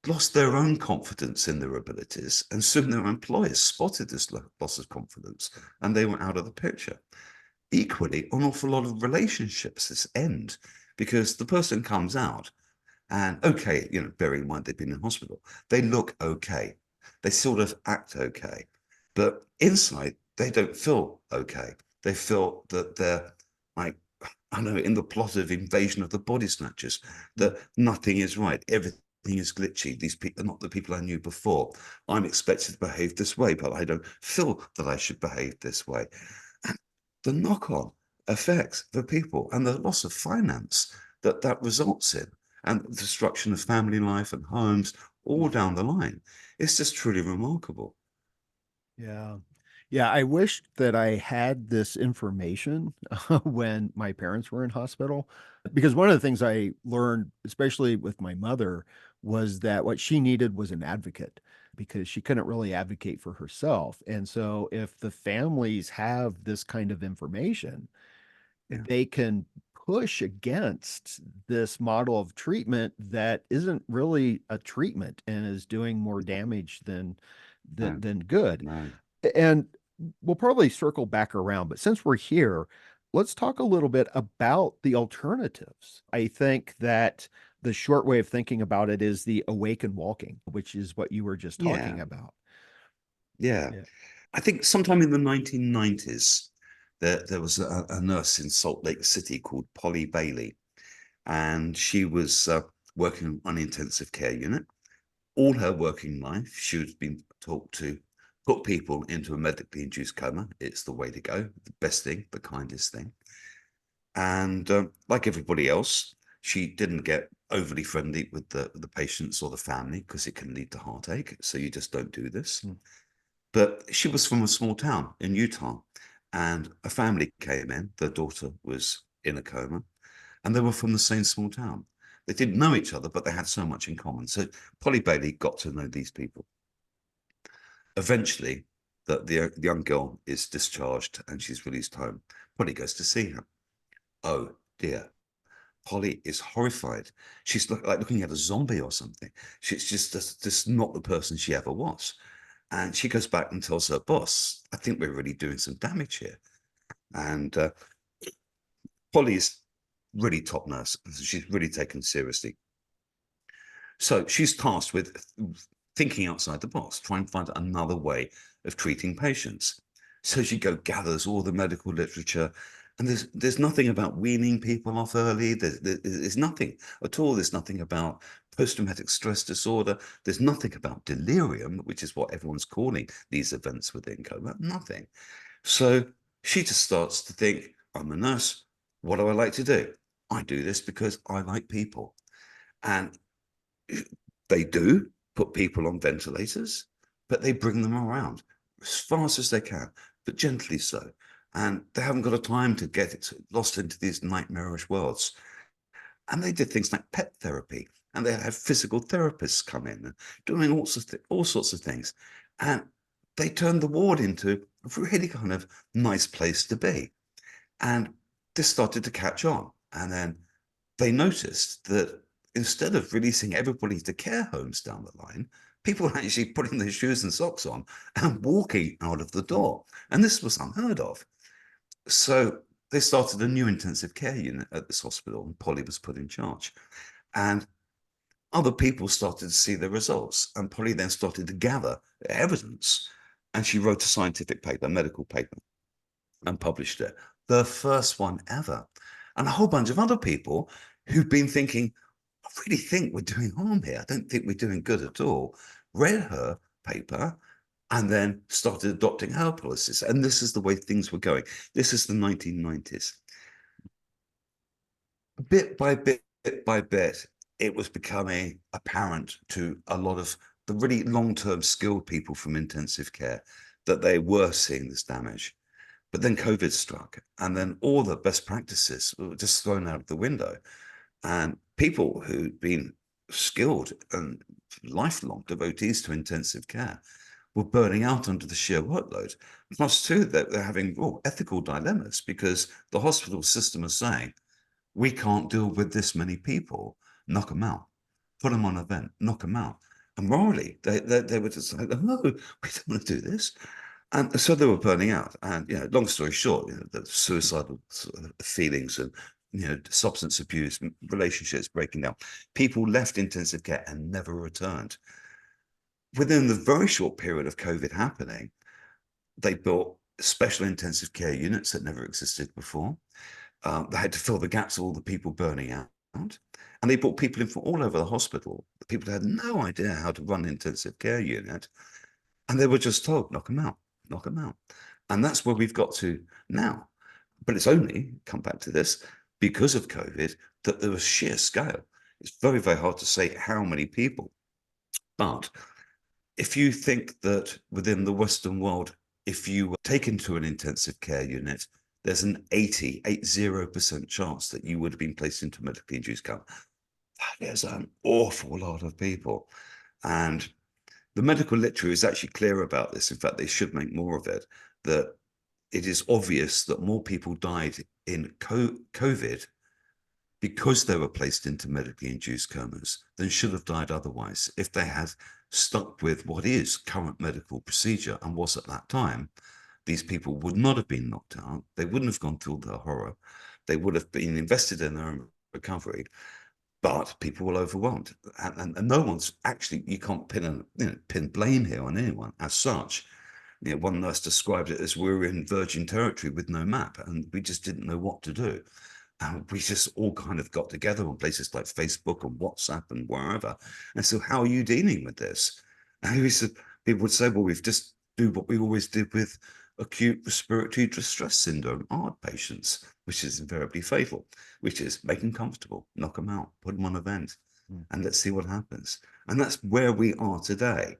lost their own confidence in their abilities. And soon their employers spotted this loss of confidence and they went out of the picture. Equally, an awful lot of relationships this end because the person comes out and okay, bearing in mind they've been in hospital, they look okay. They sort of act okay. But inside, they don't feel okay. They feel that they're like, I don't know, in the plot of Invasion of the Body Snatchers, Mm. that nothing is right. Everything is glitchy. These people are not the people I knew before. I'm expected to behave this way, but I don't feel that I should behave this way. And the knock-on effects for people and the loss of finance that results in and the destruction of family life and homes all Mm. down the line. It's just truly remarkable. Yeah. Yeah, I wish that I had this information when my parents were in hospital. Because one of the things I learned, especially with my mother, was that what she needed was an advocate because she couldn't really advocate for herself. And so if the families have this kind of information, Yeah. they can push against this model of treatment that isn't really a treatment and is doing more damage than No, than good. no. And we'll probably circle back around, but since we're here, let's talk a little bit about the alternatives. I think that the short way of thinking about it is the awaken walking, which is what you were just talking Yeah, about. yeah. Yeah. I think sometime in the 1990s, there was a nurse in Salt Lake City called Polly Bailey, and she was working on an intensive care unit. All her working life, she had been taught to put people into a medically induced coma. It's the way to go, the best thing, the kindest thing. And like everybody else, she didn't get overly friendly with the patients or the family because it can lead to heartache. So you just don't do this. Mm. But she was from a small town in Utah, and a family came in. Their daughter was in a coma, and they were from the same small town. They didn't know each other, but they had so much in common. So Polly Bailey got to know these people. Eventually, the young girl is discharged and she's released home. Polly goes to see her. Oh dear. Polly is horrified. She's like looking at a zombie or something. She's just not the person she ever was. And she goes back and tells her boss, I think we're really doing some damage here. And Polly's really top nurse. She's really taken seriously. So she's tasked with thinking outside the box, trying to find another way of treating patients. So she gathers all the medical literature, and there's nothing about weaning people off early. There's nothing at all. There's nothing about post-traumatic stress disorder. There's nothing about delirium, which is what everyone's calling these events within coma. Nothing. So she just starts to think, I'm a nurse. What do I like to do? I do this because I like people. And they do put people on ventilators, but they bring them around as fast as they can, but gently so. And they haven't got a time to get lost into these nightmarish worlds. And they did things like pet therapy, and they had physical therapists come in and doing all sorts of things. And they turned the ward into a really kind of nice place to be. And this started to catch on. And then they noticed that instead of releasing everybody to care homes down the line, people were actually putting their shoes and socks on and walking out of the door. And this was unheard of. So they started a new intensive care unit at this hospital, and Polly was put in charge. And other people started to see the results, and Polly then started to gather evidence. And she wrote a scientific paper, a medical paper, and published it. The first one ever. And a whole bunch of other people who've been thinking, I really think we're doing harm here. I don't think we're doing good at all. Read her paper and then started adopting her policies. And this is the way things were going. This is the 1990s. Bit by bit, it was becoming apparent to a lot of the really long-term skilled people from intensive care that they were seeing this damage. But then COVID struck, and then all the best practices were just thrown out of the window. And people who'd been skilled and lifelong devotees to intensive care were burning out under the sheer workload. Plus, too, that they're having ethical dilemmas because the hospital system is saying, we can't deal with this many people, knock them out, put them on a vent, knock them out. And morally, they were just like, no, we don't want to do this. And so they were burning out. And, long story short, the suicidal feelings and, substance abuse, relationships breaking down. People left intensive care and never returned. Within the very short period of COVID happening, they built special intensive care units that never existed before. They had to fill the gaps of all the people burning out. And they brought people in from all over the hospital. The people had no idea how to run an intensive care unit. And they were just told, knock them out, knock them out. And that's where we've got to now. But it's only, come back to this, because of COVID, that there was sheer scale. It's very, very hard to say how many people. But if you think that within the Western world, if you were taken to an intensive care unit, there's an 80% chance that you would have been placed into medically induced coma. That is an awful lot of people. And the medical literature is actually clear about this. In fact, they should make more of it, that it is obvious that more people died in COVID because they were placed into medically induced comas than should have died otherwise if they had stuck with what is current medical procedure and was at that time. These people would not have been knocked out. They wouldn't have gone through the horror. They would have been invested in their own recovery. But people were overwhelmed, and no one's actually, you can't pin blame here on anyone as such. One nurse described it as we were in virgin territory with no map, and we just didn't know what to do. And we just all kind of got together on places like Facebook and WhatsApp and wherever. And so, how are you dealing with this? And we said, people would say, well, we've just do what we always did with acute respiratory distress syndrome, ARD patients, which is invariably fatal, which is make them comfortable, knock them out, put them on a vent, and let's see what happens. And that's where we are today.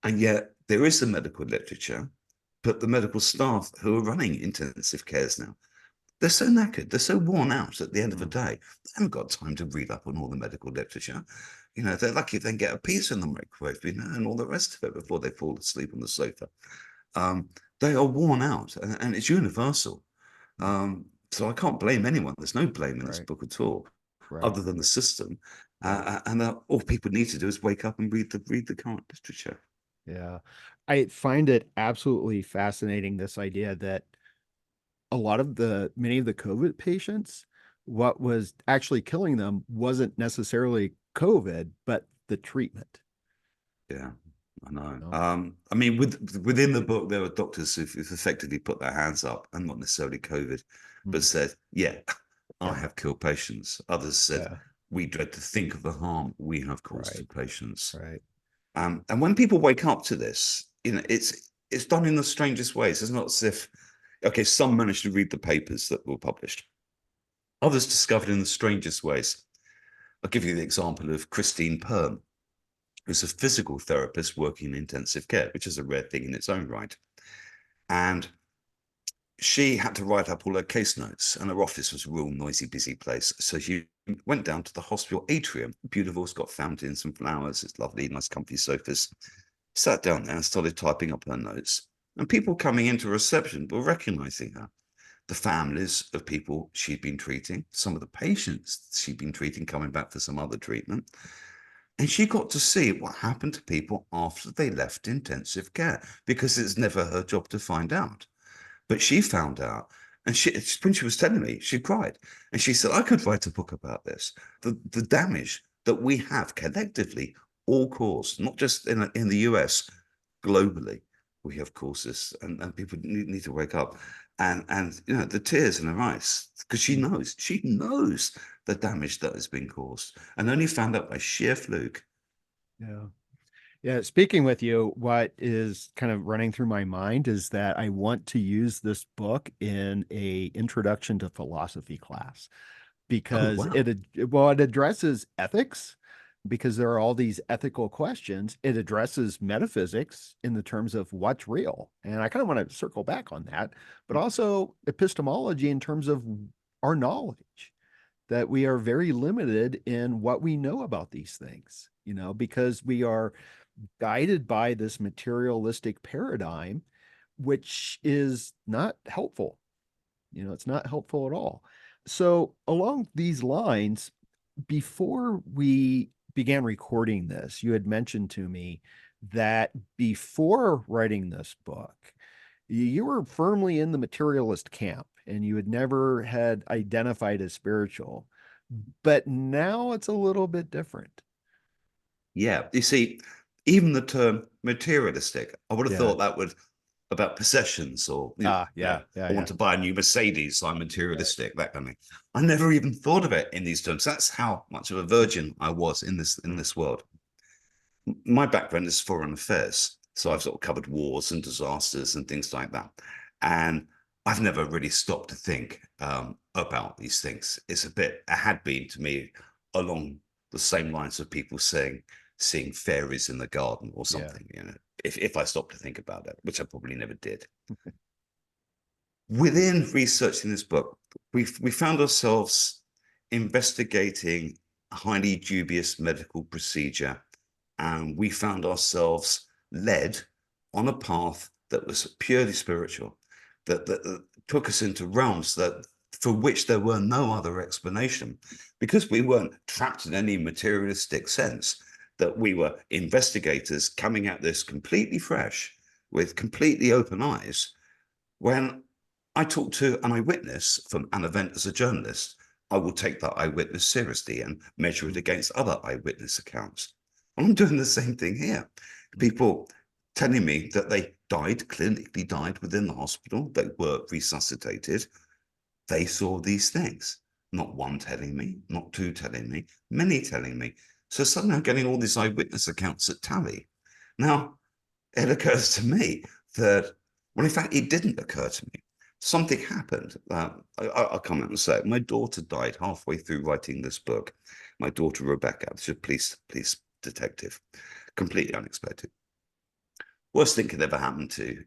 And yet there is the medical literature, but the medical staff who are running intensive cares now, They're so knackered, they're so worn out at the end of the Mm. day. They haven't got time to read up on all the medical literature. They're lucky if they can get a pizza in the microwave, and all the rest of it before they fall asleep on the sofa. Um, they are worn out, and it's universal. Mm. So I can't blame anyone. There's no blame in this Right. book at all, Right. other than the system. Right. And all people need to do is wake up and read the current literature. Yeah. I find it absolutely fascinating, this idea that many of the COVID patients, what was actually killing them wasn't necessarily COVID, but the treatment. Yeah, I know. You know? I mean, within the book, there are doctors who've effectively put their hands up, and not necessarily COVID, but Mm. said, "Yeah, I Yeah. have killed patients." Others said, Yeah. "We dread to think of the harm we have caused to Right. patients." Right. And when people wake up to this, it's done in the strangest ways. It's not as if, okay, some managed to read the papers that were published. Others discovered in the strangest ways. I'll give you the example of Christine Perm, who's a physical therapist working in intensive care, which is a rare thing in its own right. And she had to write up all her case notes, and her office was a real noisy, busy place. So she went down to the hospital atrium. Beautiful, it's got fountains and flowers. It's lovely, nice, comfy sofas. Sat down there and started typing up her notes. And people coming into reception were recognizing her. The families of people she'd been treating, some of the patients she'd been treating coming back for some other treatment. And she got to see what happened to people after they left intensive care, because it's never her job to find out. But she found out, and when she was telling me, she cried. And she said, I could write a book about this. The damage that we have collectively all caused, not just in the US, globally. We have causes, and people need to wake up. And the tears in her eyes, because Mm. she knows the damage that has been caused, and only found out by sheer fluke. Yeah. Yeah, speaking with you, what is kind of running through my mind is that I want to use this book in a introduction to philosophy class, Oh, because wow. it addresses ethics, because there are all these ethical questions. It addresses metaphysics in the terms of what's real. And I kind of want to circle back on that, but also epistemology in terms of our knowledge, that we are very limited in what we know about these things, because we are guided by this materialistic paradigm, which is not helpful. It's not helpful at all. So, along these lines, before we began recording this, you had mentioned to me that before writing this book, you were firmly in the materialist camp and you had never had identified as spiritual. But now it's a little bit different. Yeah, you see, even the term materialistic, I would have Yeah. thought that would about possessions, or Yeah. Yeah. I want Yeah. to buy a new Mercedes, so I'm materialistic, that kind of thing. I never even thought of it in these terms. That's how much of a virgin I was in this world. My background is foreign affairs, so I've sort of covered wars and disasters and things like that. And I've never really stopped to think about these things. It had been to me along the same lines of people saying, seeing fairies in the garden or Yeah. something, if I stopped to think about it, which I probably never did. Within researching this book, we found ourselves investigating a highly dubious medical procedure, and we found ourselves led on a path that was purely spiritual, that took us into realms that for which there were no other explanation, because we weren't trapped in any materialistic sense. That we were investigators coming at this completely fresh, with completely open eyes. When I talk to an eyewitness from an event as a journalist, I will take that eyewitness seriously and measure it against other eyewitness accounts. And I'm doing the same thing here. People telling me that they clinically died within the hospital, they were resuscitated. They saw these things. Not one telling me, not two telling me, many telling me. So suddenly I'm getting all these eyewitness accounts that tally. Now, it occurs to me that, well, in fact, it didn't occur to me. Something happened. I'll come out and say it. My daughter died halfway through writing this book. My daughter, Rebecca, she's a police detective, completely unexpected. Worst thing could ever happen to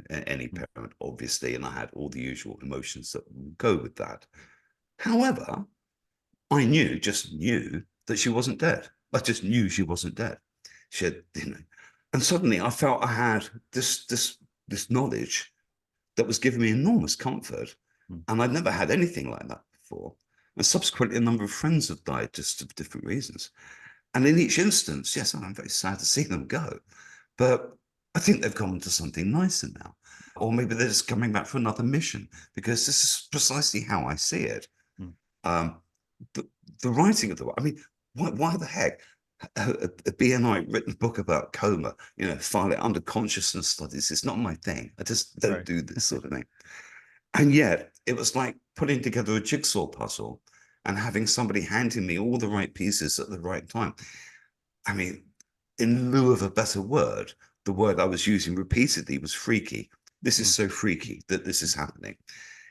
any parent, obviously, and I had all the usual emotions that go with that. However, I just knew that she wasn't dead. I just knew she wasn't dead. She had, and suddenly I felt I had this knowledge that was giving me enormous comfort, and I'd never had anything like that before. And subsequently, a number of friends have died just for different reasons. And in each instance, yes, I'm very sad to see them go, but I think they've gone to something nicer now. Or maybe they're just coming back for another mission, because this is precisely how I see it. Um, the, the writing of the, I mean, why the heck? A BNI written book about coma, file it under consciousness studies. It's not my thing. I just don't do this sort of thing. And yet it was like putting together a jigsaw puzzle and having somebody handing me all the right pieces at the right time. I mean, in lieu of a better word, the word I was using repeatedly was freaky. This is so freaky that this is happening.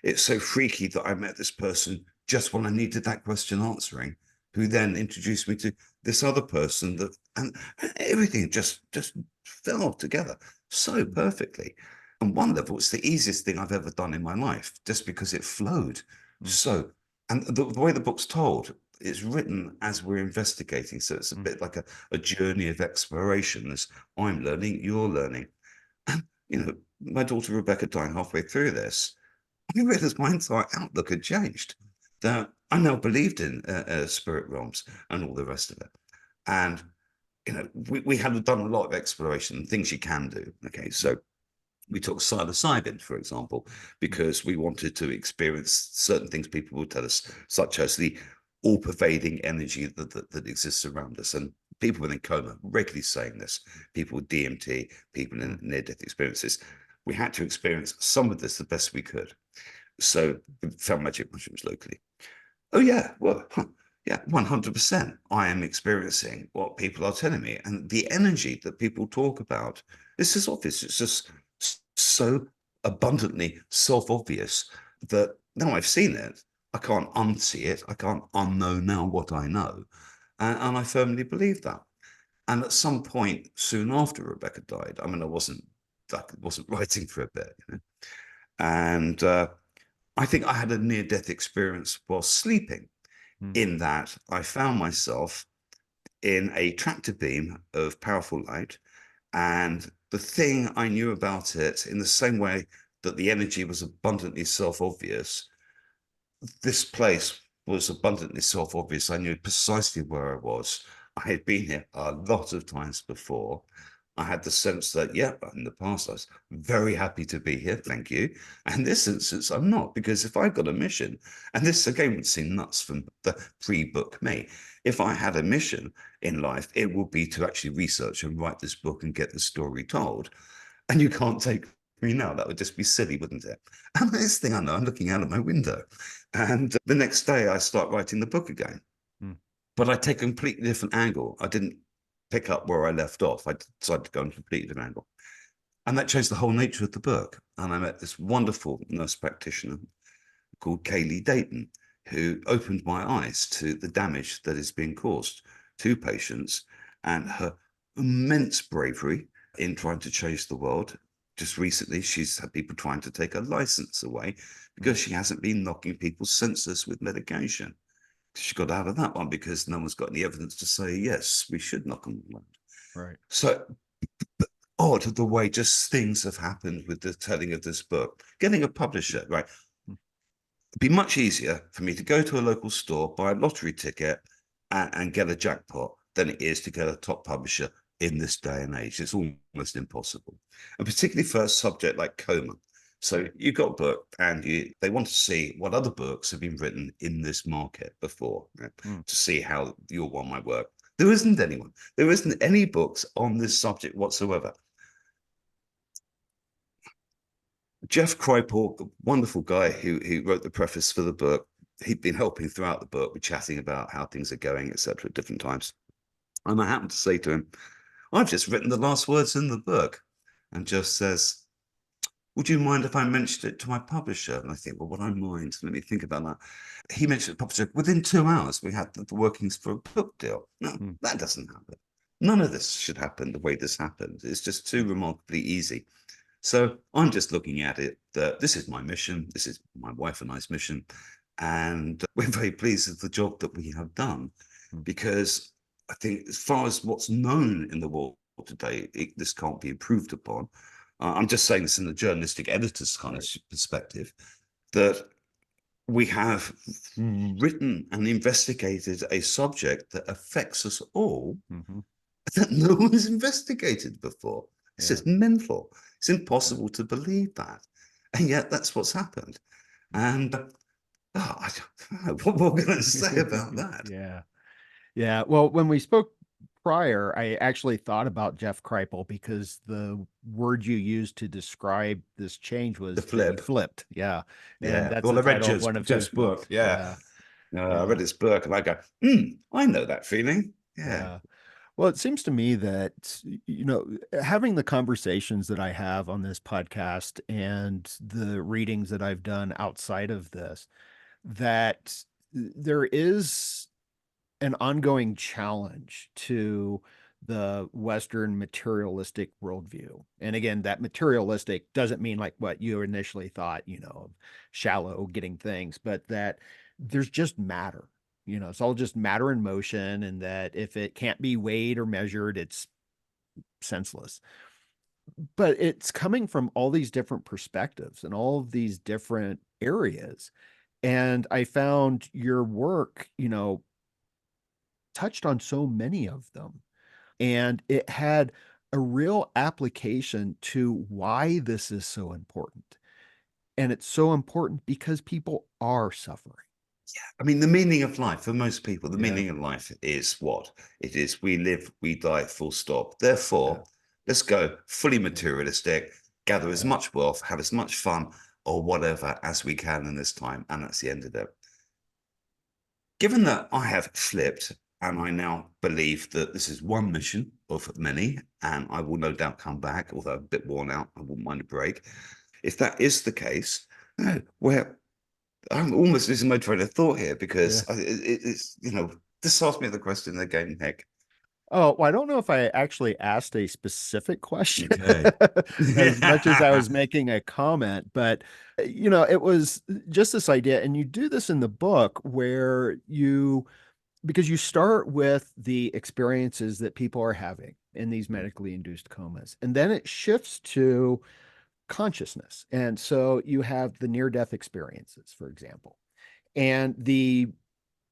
It's so freaky that I met this person just when I needed that question answering, who then introduced me to this other person, and everything just fell together so perfectly. On one level, it's the easiest thing I've ever done in my life, just because it flowed so. And the way the book's told, it's written as we're investigating, so it's a bit like a journey of exploration. As I'm learning, you're learning. And my daughter Rebecca died halfway through this. I realized my entire outlook had changed. That I now believed in spirit realms and all the rest of it. And we had done a lot of exploration, things you can do. Okay, so we took psilocybin, for example, because we wanted to experience certain things people would tell us, such as the all-pervading energy that exists around us. And people within coma regularly saying this, people with DMT, people in near-death experiences. We had to experience some of this the best we could. So we found magic mushrooms locally. Oh, yeah, well, yeah, 100%. I am experiencing what people are telling me. And the energy that people talk about, this is obvious. It's just so abundantly self-obvious that now I've seen it, I can't unsee it. I can't unknow now what I know. And I firmly believe that. And at some point soon after Rebecca died, I mean, I wasn't writing for a bit, and I think I had a near-death experience while sleeping, in that I found myself in a tractor beam of powerful light, and the thing I knew about it, in the same way that the energy was abundantly self-obvious, this place was abundantly self-obvious. I knew precisely where I was. I had been here a lot of times before. I had the sense that, yeah, in the past I was very happy to be here, thank you. And this instance, I'm not, because if I've got a mission, and this again would seem nuts from the pre-book me, if I had a mission in life, it would be to actually research and write this book and get the story told. And you can't take me now. That would just be silly, wouldn't it? And the next thing I know, I'm looking out of my window. And the next day I start writing the book again. But I take a completely different angle. I didn't pick up where I left off. I decided to go on a completely different angle. And that changed the whole nature of the book. And I met this wonderful nurse practitioner called Kaylee Dayton, who opened my eyes to the damage that is being caused to patients, and her immense bravery in trying to change the world. Just recently, she's had people trying to take her license away because she hasn't been knocking people's senses with medication. She got out of that one because no one's got any evidence to say, yes, we should knock them around. Right. So odd the way just things have happened with the telling of this book. Getting a publisher, right? It'd be much easier for me to go to a local store, buy a lottery ticket, and get a jackpot than it is to get a top publisher in this day and age. It's almost impossible. And particularly for a subject like coma. So you've got a book, and they want to see what other books have been written in this market before, to see how your one might work. There isn't anyone. There isn't any books on this subject whatsoever. Jeff Kripal, the wonderful guy who wrote the preface for the book, he'd been helping throughout the book. We're chatting about how things are going, etc., at different times. And I happened to say to him, I've just written the last words in the book. And Jeff says, would you mind if I mentioned it to my publisher? And I think, well, would I mind? Let me think about that. He mentioned the publisher. Within 2 hours, we had the workings for a book deal. No, that doesn't happen. none of this should happen the way this happened. It's just too remarkably easy. So I'm just looking at it that this is my mission. This is my wife and I's mission. And we're very pleased with the job that we have done, because I think as far as what's known in the world today, this can't be improved upon. I'm just saying this in the journalistic editor's kind of perspective, that we have written and investigated a subject that affects us all that no one has investigated before. It's just mental. It's impossible to believe that. And yet that's what's happened. And I don't know what we're going to say about that. Yeah. Well, when we spoke prior, I actually thought about Jeff Kripal because the word you used to describe this change was The flip. that he flipped. Yeah. And Yeah. that's Well, the I read title of one of Jeff's his books. book. Yeah. I read his book and I go, I know that feeling. Yeah. Well, it seems to me that, having the conversations that I have on this podcast and the readings that I've done outside of this, that there is an ongoing challenge to the Western materialistic worldview. And again, that materialistic doesn't mean like what you initially thought, shallow getting things, but that there's just matter. It's all just matter in motion, and that if it can't be weighed or measured, it's senseless. But it's coming from all these different perspectives and all of these different areas. And I found your work, touched on so many of them. And it had a real application to why this is so important. And it's so important because people are suffering. I mean, the meaning of life for most people, the meaning of life is what? It is we live, we die, full stop. Therefore, let's go fully materialistic, gather as much wealth, have as much fun or whatever as we can in this time. And that's the end of it. Given that I have flipped and I now believe that this is one mission of many, and I will no doubt come back, although a bit worn out, I wouldn't mind a break. If that is the case, where I'm almost losing my train of thought here, because it's, just ask me the question again, Nick. Oh, well, I don't know if I actually asked a specific question Okay. as much as I was making a comment, but it was just this idea, and you do this in the book where because you start with the experiences that people are having in these medically induced comas, and then it shifts to consciousness. And so you have the near-death experiences, for example. And the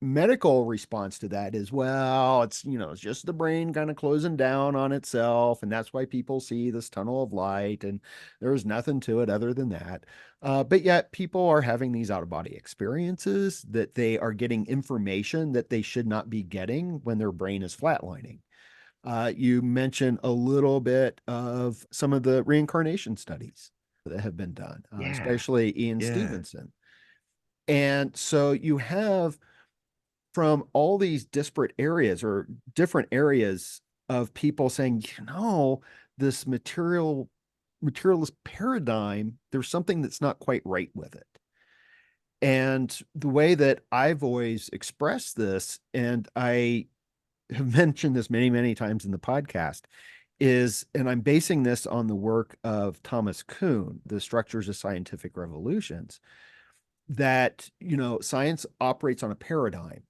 medical response to that is, well, it's just the brain kind of closing down on itself, and that's why people see this tunnel of light, and there's nothing to it other than that. But yet people are having these out-of-body experiences, that they are getting information that they should not be getting when their brain is flatlining. You mentioned a little bit of some of the reincarnation studies that have been done, especially Ian Stevenson. And so you have, from all these disparate areas or different areas, of people saying, this materialist paradigm, there's something that's not quite right with it. And the way that I've always expressed this, and I have mentioned this many, many times in the podcast, and I'm basing this on the work of Thomas Kuhn, The Structures of Scientific Revolutions, that, science operates on a paradigm.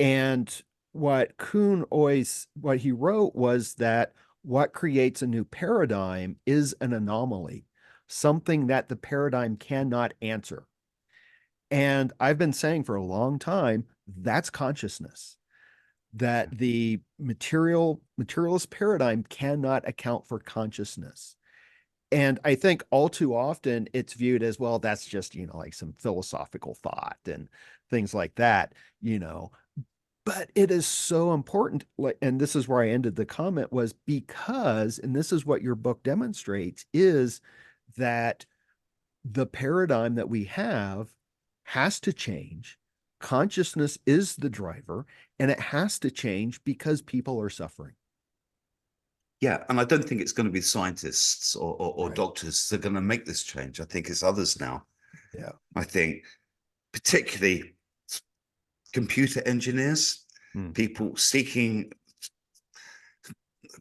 And what he wrote was that what creates a new paradigm is an anomaly, something that the paradigm cannot answer. And I've been saying for a long time, that's consciousness, that the materialist paradigm cannot account for consciousness. And I think all too often it's viewed as, well, that's just, like some philosophical thought and things like that, But it is so important. And this is where I ended the comment, was because, and this is what your book demonstrates, is that the paradigm that we have has to change. Consciousness is the driver, and it has to change because people are suffering. Yeah, and I don't think it's going to be scientists or doctors that are going to make this change. I think it's others now. Yeah. I think particularly computer engineers, people seeking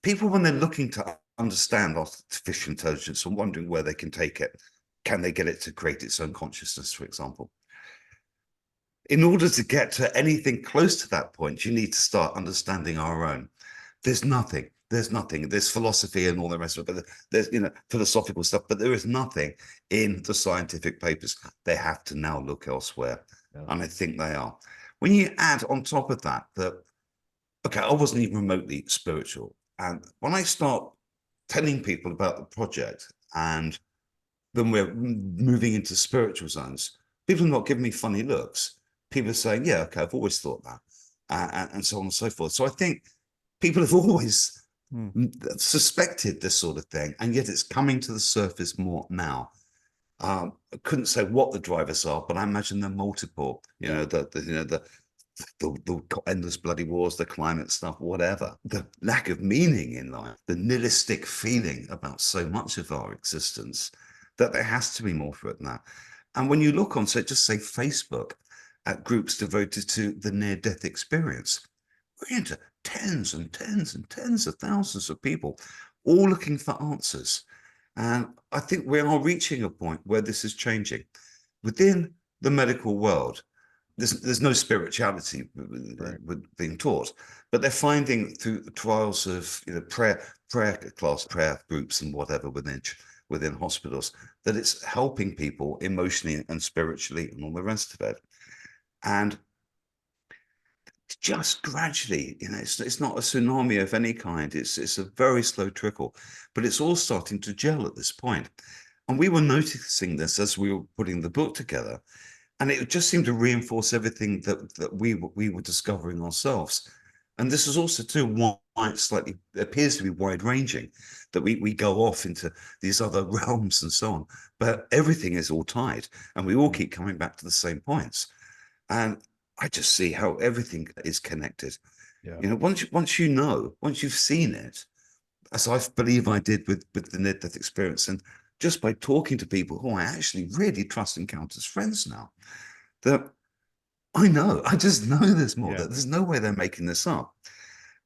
people, when they're looking to understand artificial intelligence and wondering where they can take it, can they get it to create its own consciousness, for example? In order to get to anything close to that point, you need to start understanding our own. There's nothing. There's nothing. There's philosophy and all the rest of it, but there's, philosophical stuff, but there is nothing in the scientific papers. They have to now look elsewhere. Yeah. And I think they are. When you add on top of that, okay, I wasn't even remotely spiritual. And when I start telling people about the project and then we're moving into spiritual zones, people are not giving me funny looks. People are saying, yeah, okay, I've always thought that, and so on and so forth. So I think people have always suspected this sort of thing, and yet it's coming to the surface more now. I couldn't say what the drivers are, but I imagine they're multiple. The endless bloody wars, the climate stuff, whatever. The lack of meaning in life, the nihilistic feeling about so much of our existence, that there has to be more for it than that. And when you look on, so just say Facebook, at groups devoted to the near-death experience, we're into tens and tens and tens of thousands of people, all looking for answers. And I think we are reaching a point where this is changing. Within the medical world, there's no spirituality being taught, but they're finding through the trials of prayer groups and whatever within hospitals, that it's helping people emotionally and spiritually and all the rest of it. And just gradually, it's not a tsunami of any kind. It's a very slow trickle, but it's all starting to gel at this point. And we were noticing this as we were putting the book together, and it just seemed to reinforce everything that we were discovering ourselves. And this is also too why it slightly appears to be wide ranging, that we go off into these other realms and so on, but everything is all tied, and we all keep coming back to the same points. And I just see how everything is connected. Yeah. Once you've seen it, as I believe I did with the near-death experience, and just by talking to people who I actually really trust and count as friends now, that I just know there's more. That there's no way they're making this up.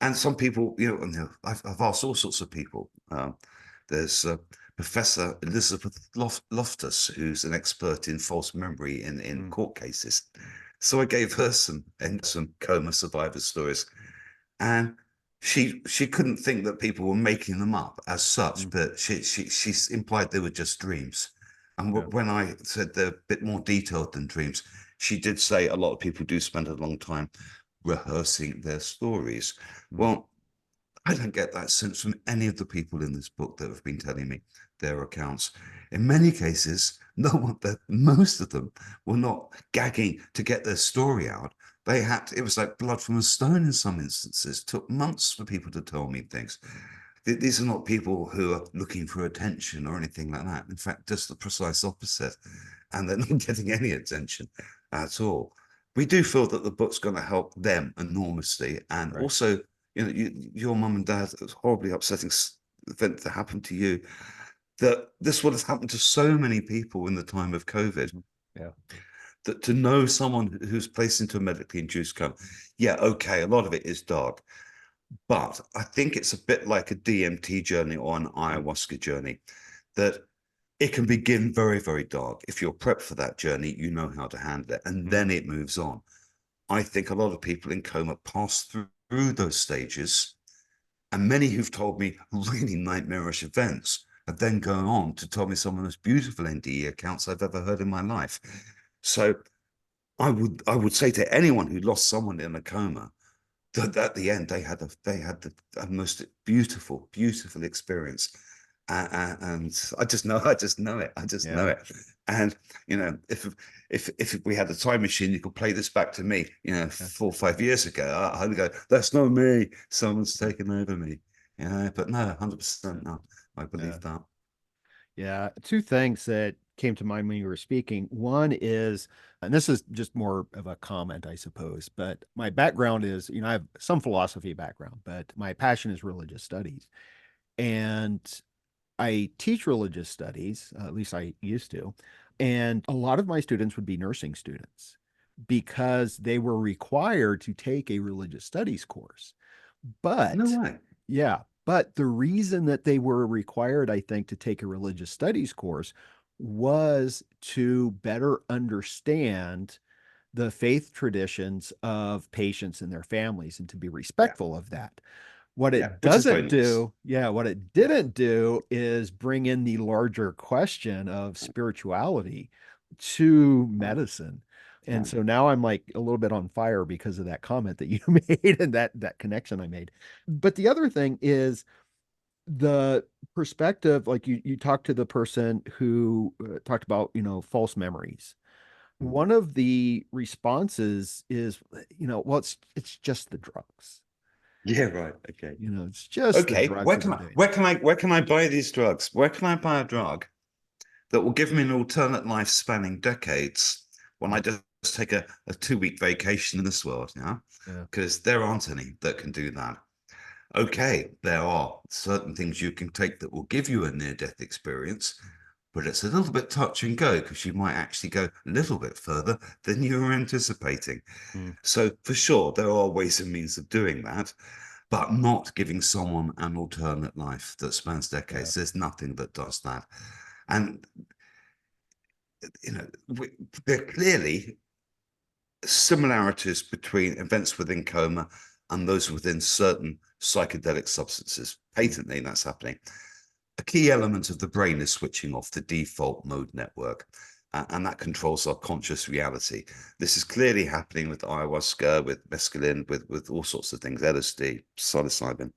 And some people, I've asked all sorts of people. There's Professor Elizabeth Loftus, who's an expert in false memory in court cases. So I gave her some coma survivor stories, and she couldn't think that people were making them up as such, but she implied they were just dreams. And when I said they're a bit more detailed than dreams, she did say a lot of people do spend a long time rehearsing their stories. Well, I don't get that sense from any of the people in this book that have been telling me their accounts. In many cases, most of them were not gagging to get their story out. It was like blood from a stone in some instances. It took months for people to tell me things. These are not people who are looking for attention or anything like that. In fact, just the precise opposite. And they're not getting any attention at all. We do feel that the book's going to help them enormously. And also, your mum and dad, it was horribly upsetting event that happened to you, that this would have happened to so many people in the time of COVID. Yeah. That to know someone who's placed into a medically induced coma, okay, a lot of it is dark, but I think it's a bit like a DMT journey or an ayahuasca journey, that it can begin very, very dark. If you're prepped for that journey, you know how to handle it, and then it moves on. I think a lot of people in coma pass through those stages, and many who've told me really nightmarish events have then gone on to tell me some of the most beautiful NDE accounts I've ever heard in my life. So I would say to anyone who lost someone in a coma that at the end they had the most beautiful experience. And I just know it. And if we had a time machine, you could play this back to me 4 or 5 years ago, I'd go, that's not me, someone's taken over me, but no, 100% no, I believe that. Yeah, two things that came to mind when you were speaking. One is, and this is just more of a comment, I suppose, but my background is, I have some philosophy background, but my passion is religious studies. And I teach religious studies, at least I used to. And a lot of my students would be nursing students because they were required to take a religious studies course. But No way. yeah, But the reason that they were required, I think, to take a religious studies course was to better understand the faith traditions of patients and their families and to be Yeah. respectful of that. What Yeah. it Which is very doesn't nice. do, yeah, what it Yeah. didn't do is bring in the larger question of spirituality to Right. medicine. Yeah. And so now I'm like a little bit on fire because of that comment that you made and that connection I made. But the other thing is the perspective, like you talked to the person who talked about, false memories. Mm. One of the responses is, well, it's just the drugs. Yeah, right. Okay. It's just the Okay. drugs that are doing it. Where can I buy these drugs? Where can I buy a drug that will give me an alternate life spanning decades when I just take a 2 week vacation in this world, yeah? Yeah. Because there aren't any that can do that. Okay, there are certain things you can take that will give you a near-death experience, but it's a little bit touch and go because you might actually go a little bit further than you were anticipating. Mm. So for sure, there are ways and means of doing that, but not giving someone an alternate life that spans Yeah. decades. There's nothing that does that. And, you know, there are clearly similarities between events within coma and those within certain psychedelic substances. Mm. Patently, that's happening. A key element of the brain is switching off the default mode network, and that controls our conscious reality. This is clearly happening with ayahuasca, with mescaline, with all sorts of things, LSD, psilocybin.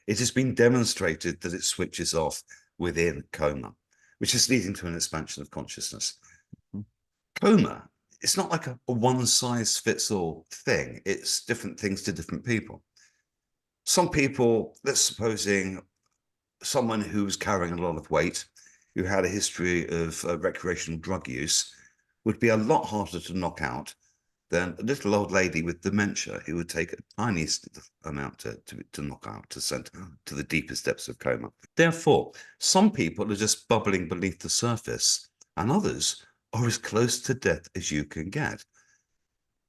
It has been demonstrated that it switches off within coma, which is leading to an expansion of consciousness. Mm. Coma, it's not like a one size fits all thing. It's different things to different people. Some people, let's supposing someone who was carrying a lot of weight, who had a history of recreational drug use, would be a lot harder to knock out than a little old lady with dementia who would take a tiny amount to knock out, to send to the deepest depths of coma. Therefore, some people are just bubbling beneath the surface, and others are as close to death as you can get.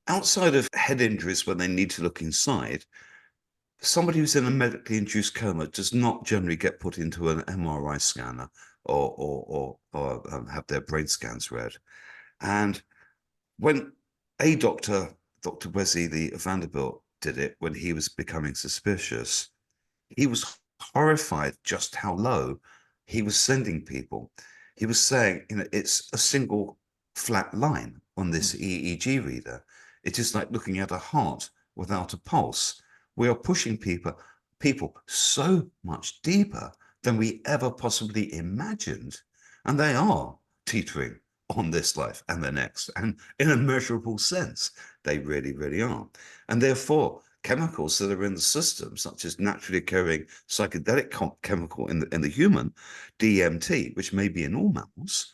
Outside of head injuries when they need to look inside, somebody who's in a medically induced coma does not generally get put into an MRI scanner or have their brain scans read. And when a doctor, Dr. Wesley, the Vanderbilt, did it when he was becoming suspicious, he was horrified just how low he was sending people. He was saying, it's a single flat line on this EEG reader. It is like looking at a heart without a pulse. We are pushing people so much deeper than we ever possibly imagined, and they are teetering on this life and the next, and in a measurable sense, they really, really are. And therefore, chemicals that are in the system, such as naturally occurring psychedelic chemical in the human, DMT, which may be in all mammals,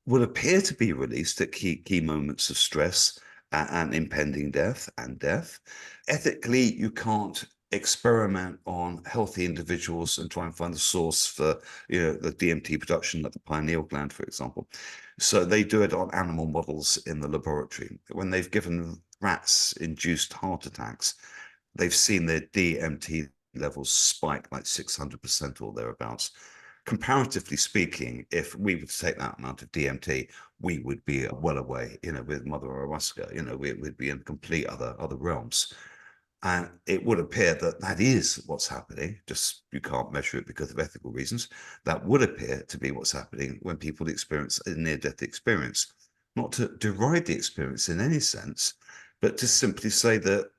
will appear to be released at key moments of stress and impending death and death. Ethically, you can't experiment on healthy individuals and try and find the source for the DMT production at the pineal gland, for example. So they do it on animal models in the laboratory. When they've given rats induced heart attacks, they've seen their DMT levels spike like 600% or thereabouts. Comparatively speaking, if we would take that amount of DMT, we would be well away, with Mother Ayahuasca, we'd be in complete other realms. And it would appear that that is what's happening. Just you can't measure it because of ethical reasons. That would appear to be what's happening when people experience a near-death experience. Not to deride the experience in any sense, but to simply say that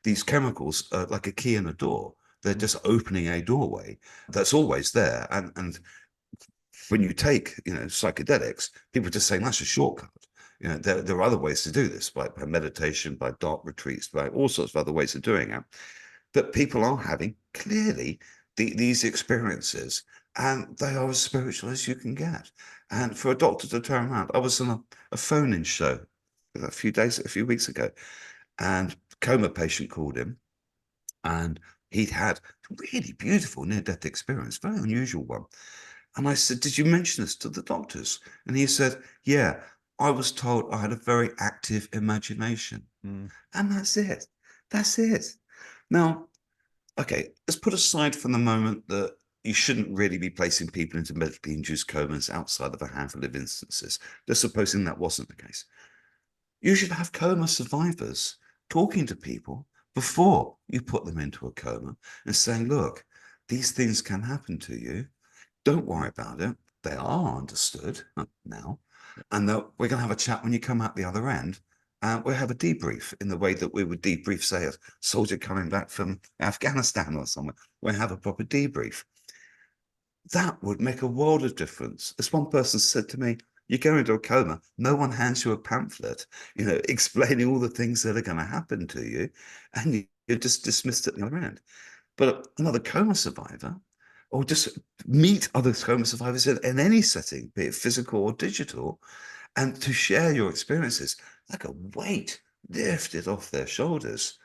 these chemicals are like a key in a door. They're Mm. just opening a doorway that's always there. And when you take, psychedelics, people just saying that's a shortcut. There are other ways to do this by meditation, by dark retreats, by all sorts of other ways of doing it. But people are having clearly these experiences, and they are as spiritual as you can get. And for a doctor to turn around, I was on a phone-in show a few weeks ago, and coma patient called him, and he'd had a really beautiful near-death experience, very unusual one. And I said, "Did you mention this to the doctors?" And he said, "Yeah, I was told I had a very active imagination." Mm. And that's it. That's it. Now, Okay, let's put aside for the moment that you shouldn't really be placing people into medically induced comas outside of a handful of instances. Just supposing that wasn't the case. You should have coma survivors talking to people before you put them into a coma and saying, look, these things can happen to you. Don't worry about it. They are understood now. And that we're going to have a chat when you come out the other end. And we'll have a debrief in the way that we would debrief, say, a soldier coming back from Afghanistan or somewhere. We'll have a proper debrief. That would make a world of difference. As one person said to me, you go into a coma, no one hands you a pamphlet, explaining all the things that are going to happen to you, and you're just dismissed at the other end. But another coma survivor, or just meet other coma survivors in any setting, be it physical or digital, and to share your experiences, like a weight lifted off their shoulders.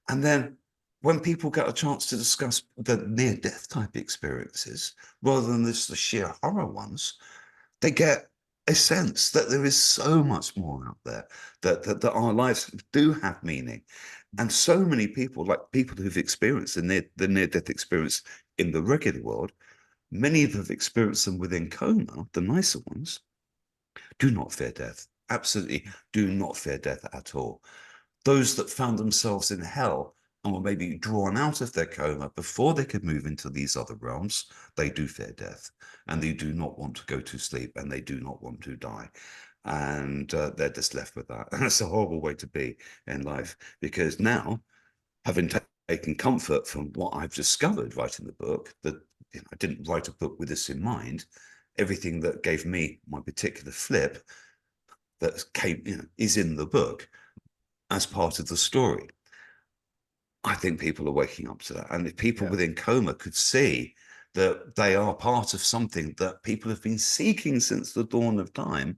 And then when people get a chance to discuss the near-death type experiences, rather than just the sheer horror ones, they get a sense that there is so much more out there, that our lives do have meaning. And so many people, like people who've experienced the near-death experience in the regular world, many of them have experienced them within coma, the nicer ones, do not fear death. Absolutely do not fear death at all. Those that found themselves in hell and were maybe drawn out of their coma before they could move into these other realms, they do fear death, and they do not want to go to sleep, and they do not want to die. And they're just left with that. And it's a horrible way to be in life, because now, having taken comfort from what I've discovered writing the book, that I didn't write a book with this in mind. Everything that gave me my particular flip that came, is in the book as part of the story. I think people are waking up to that. And if people within coma could see that they are part of something that people have been seeking since the dawn of time,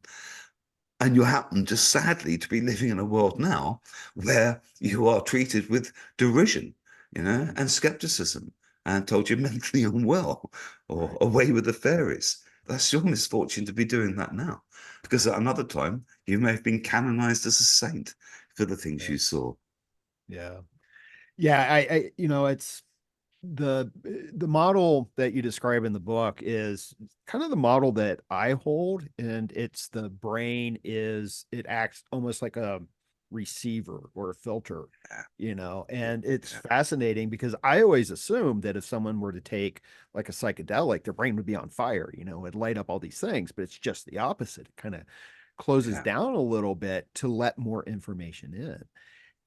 and you happen just sadly to be living in a world now where you are treated with derision, and skepticism, and told you're mentally unwell or away with the fairies. That's your misfortune to be doing that now, because at another time you may have been canonized as a saint for the things you saw. Yeah. Yeah, it's the model that you describe in the book is kind of the model that I hold, and it's the brain it acts almost like a receiver or a filter, Yeah, and it's yeah, fascinating because I always assumed that if someone were to take like a psychedelic, their brain would be on fire, it'd light up all these things, but it's just the opposite. It kind of closes yeah. down a little bit to let more information in.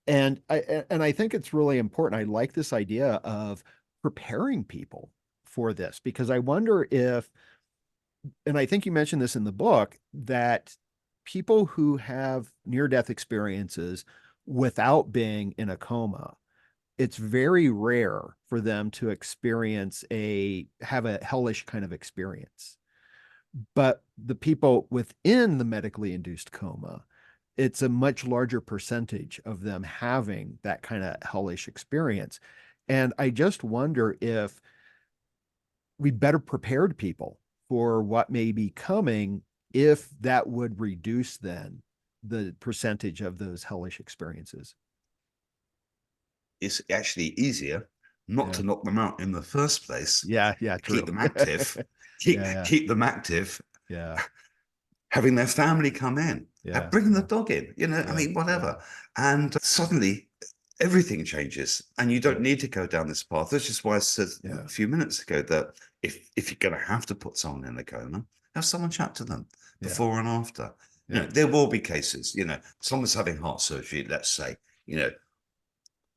And I think it's really important. I like this idea of preparing people for this because I wonder if, and I think you mentioned this in the book, that people who have near-death experiences without being in a coma, it's very rare for them to have a hellish kind of experience. But the people within the medically induced coma, it's a much larger percentage of them having that kind of hellish experience. And I just wonder if we better prepared people for what may be coming, if that would reduce then the percentage of those hellish experiences. It's actually easier not Yeah. to knock them out in the first place. Yeah. Yeah. Keep True. them Yeah. active. Keep Yeah. keep them active. Yeah. Having their family come in, Yeah. bringing the Yeah. dog in. I Yeah. mean, Yeah. whatever. And suddenly, everything changes, and you Yeah. don't need to go down this path. That's just why I said Yeah. a few minutes ago that if you're going to have to put someone in a coma, have someone chat to them Yeah. before and after. Yeah. There will be cases. Someone's having heart surgery. Let's say,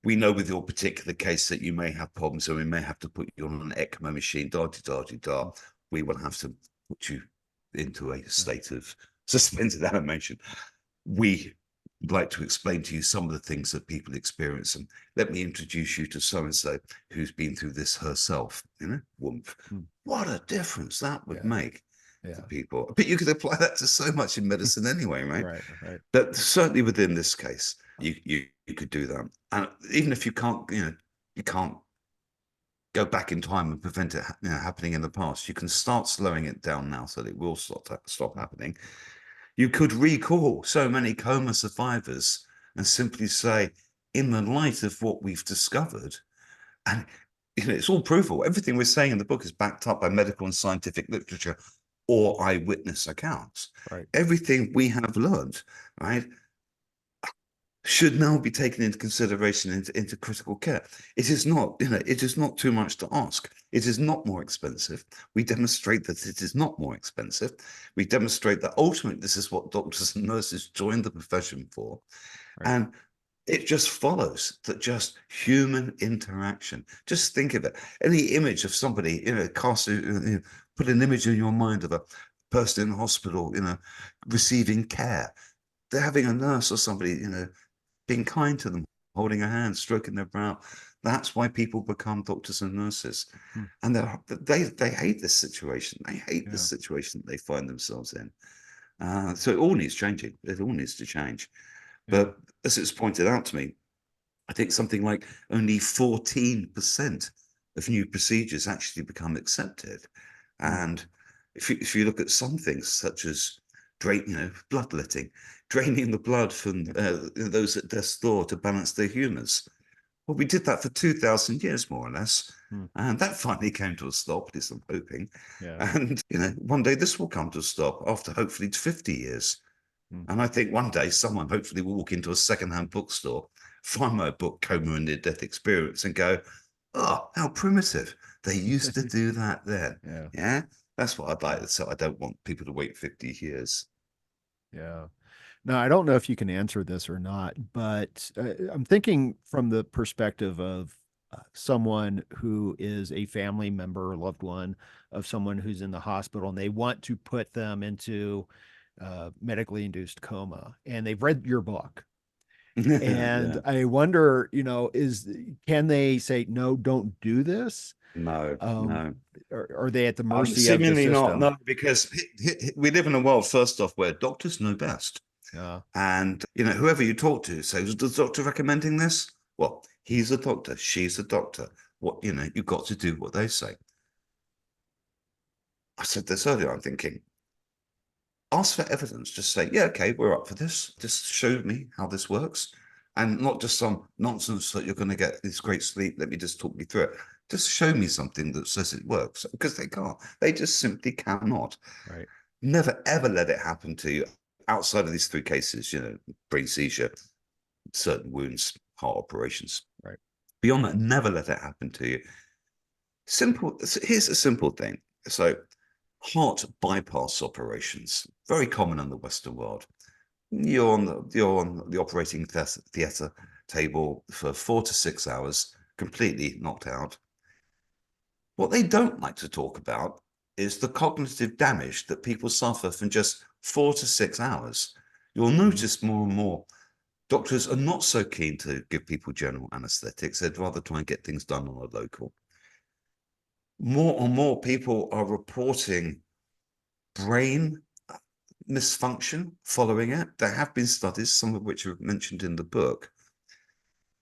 we know with your particular case that you may have problems, and we may have to put you on an ECMO machine, da da da da. We will have to put you into a state of suspended animation. We would like to explain to you some of the things that people experience, and let me introduce you to so and so who's been through this herself. Woomph. Mm. What a difference that would Yeah. make to Yeah. people. But you could apply that to so much in medicine anyway, right? Right. Right. But certainly within this case, you could do that. And even if you can't, you can't go back in time and prevent it happening in the past, you can start slowing it down now so that it will stop happening. You could recall so many coma survivors and simply say, in the light of what we've discovered, and it's all provable. Everything we're saying in the book is backed up by medical and scientific literature or eyewitness accounts. Right. Everything we have learned, right, should now be taken into consideration into critical care. It is not, it is not too much to ask. It is not more expensive. We demonstrate that it is not more expensive. We demonstrate that ultimately this is what doctors and nurses joined the profession for. Right. And it just follows that just human interaction. Just think of it. Any image of somebody, put an image in your mind of a person in the hospital, receiving care. They're having a nurse or somebody, being kind to them, holding a hand, stroking their brow. That's why people become doctors and nurses. Hmm. And they hate this situation. They hate the Yeah. situation they find themselves in. So it all needs changing. It all needs to change. Yeah. But as it's pointed out to me, I think something like only 14% of new procedures actually become accepted. Hmm. And if you look at some things such as bloodletting, draining the blood from those at death's door to balance their humors. Well, we did that for 2,000 years, more or less. Hmm. And that finally came to a stop, at least I'm hoping. Yeah. And, one day this will come to a stop after hopefully 50 years. Hmm. And I think one day someone hopefully will walk into a secondhand bookstore, find my book, Coma and Near-Death Experience, and go, oh, how primitive. They used to do that then. Yeah. Yeah, that's what I'd Yeah. like. So I don't want people to wait 50 years. Yeah. Now, I don't know if you can answer this or not, but I'm thinking from the perspective of someone who is a family member or loved one of someone who's in the hospital and they want to put them into medically induced coma and they've read your book. And Yeah. I wonder, can they say, no, don't do this? No, Um, no. are they at the mercy of the Seemingly not. system? No, because we live in a world, first off, where doctors know best. Yeah. And, whoever you talk to says, "Was the doctor recommending this?" Well, he's a doctor. She's a doctor. What, you've got to do what they say. I said this earlier. I'm thinking, ask for evidence. Just say, yeah, okay, we're up for this. Just show me how this works. And not just some nonsense that you're going to get this great sleep. Let me just talk you through it. Just show me something that says it works, because they can't. They just simply cannot. Right. Never, ever let it happen to you outside of these three cases, brain seizure, certain wounds, heart operations. Right. Beyond that, never let it happen to you. Simple. Here's a simple thing. So, heart bypass operations, very common in the Western world. You're on the operating theatre table for 4 to 6 hours, completely knocked out. What they don't like to talk about is the cognitive damage that people suffer from just 4 to 6 hours. You'll Mhm. notice more and more doctors are not so keen to give people general anesthetics. They'd rather try and get things done on a local. More and more people are reporting brain misfunction following it. There have been studies, some of which are mentioned in the book,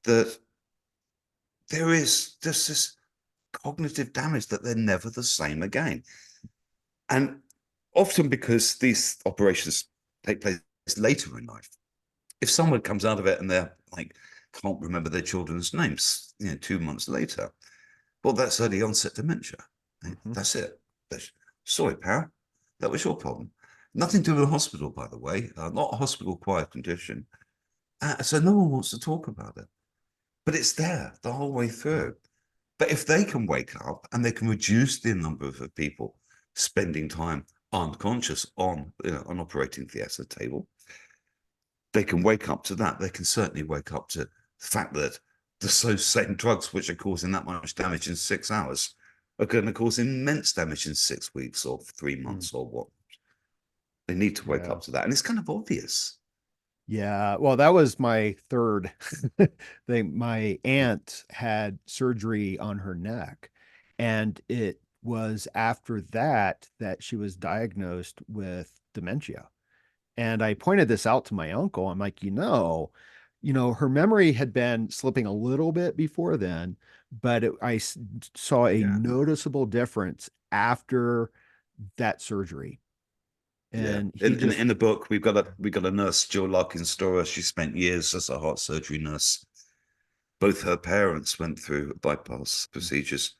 that there is just this cognitive damage that they're never the same again. And often because these operations take place later in life, if someone comes out of it and they're like, can't remember their children's names, 2 months later, well, that's early onset dementia. Mhm. That's it. Sorry, pal, that was your problem. Nothing to do with the hospital, by the way, not a hospital quiet condition. So no one wants to talk about it, but it's there the whole way Yeah. through. But if they can wake up and they can reduce the number of people spending time unconscious on an operating theatre table, they can wake up to that. They can certainly wake up to the fact that the same drugs which are causing that much damage in 6 hours are going to cause immense damage in 6 weeks or three Mm. months or what. They need to wake Yeah. up to that. And it's kind of obvious. Yeah, well, that was my third thing. My aunt had surgery on her neck, and it was after that that she was diagnosed with dementia. And I pointed this out to my uncle. I'm like, her memory had been slipping a little bit before then, but saw a Yeah. noticeable difference after that surgery. Yeah. And he In just, the book, we've got a nurse, Jill Larkin Storer. She spent years as a heart surgery nurse. Both her parents went through bypass procedures.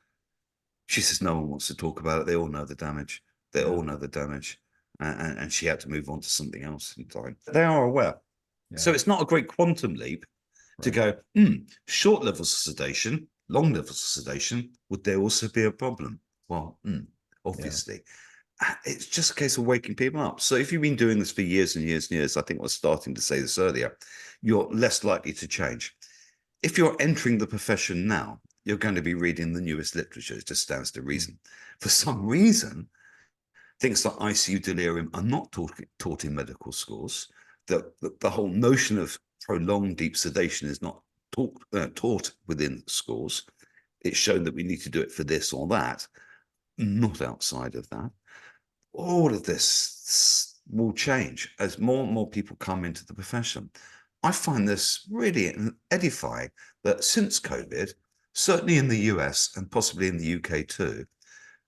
She says no one wants to talk about it. They all know the damage. They all know the damage. And she had to move on to something else in time. They are aware. So it's not a great quantum leap to go, short levels of sedation, long levels of sedation, would there also be a problem? Well, obviously. It's just a case of waking people up. So if you've been doing this for years and years and years, I think I was starting to say this earlier, you're less likely to change. If you're entering the profession now, you're going to be reading the newest literature. It just stands to reason. For some reason, things like ICU delirium are not taught in medical schools. The whole notion of prolonged deep sedation is not taught within schools. It's shown that we need to do it for this or that, not outside of that. All of this will change as more and more people come into the profession. I find this really edifying that since COVID, certainly in the US and possibly in the UK too,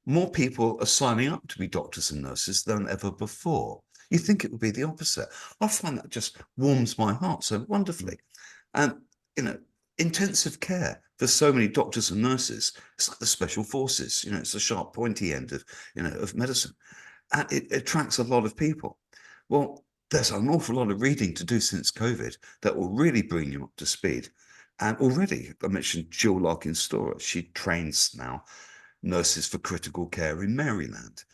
more people are signing up to be doctors and nurses than ever before. You think it would be the opposite. I find that just warms my heart so wonderfully. And, intensive care for so many doctors and nurses, it's like the special forces, it's the sharp, pointy end of medicine. And it attracts a lot of people. Well, there's an awful lot of reading to do since COVID that will really bring you up to speed. And already, I mentioned Jill Larkin-Storer. She trains now nurses for critical care in Maryland.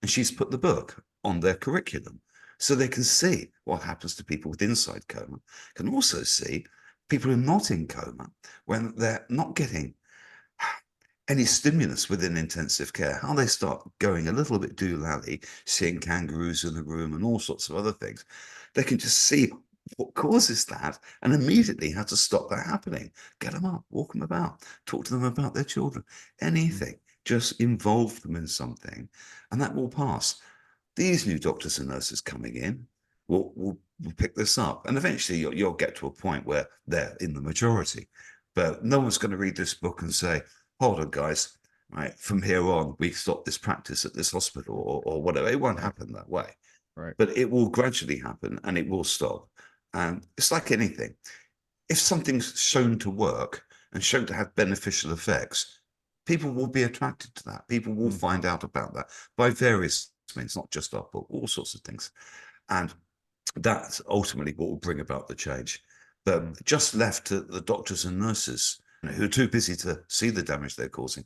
And she's put the book on their curriculum so they can see what happens to people with inside coma, can also see people who are not in coma when they're not getting any stimulus within intensive care, how they start going a little bit doolally, seeing kangaroos in the room and all sorts of other things. They can just see what causes that and immediately how to stop that happening. Get them up, walk them about, talk to them about their children, anything. Just involve them in something and that will pass. These new doctors and nurses coming in will pick this up. And eventually you'll get to a point where they're in the majority. But no one's going to read this book and say, hold on, guys, right, from here on, we stop this practice at this hospital or whatever. It won't happen that way. Right. But it will gradually happen and it will stop. And it's like anything. If something's shown to work and shown to have beneficial effects, people will be attracted to that. People will find out about that by various means, not just our book, all sorts of things. And that's ultimately what will bring about the change. But just left to the doctors and nurses who are too busy to see the damage they're causing,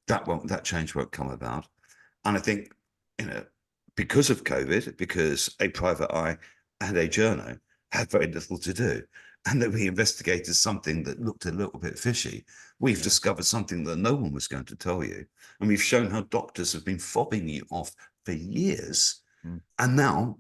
that change won't come about. And I think, because of COVID, because a private eye and a journo had very little to do, and that we investigated something that looked a little bit fishy, we've discovered something that no one was going to tell you. And we've shown how doctors have been fobbing you off for years. And now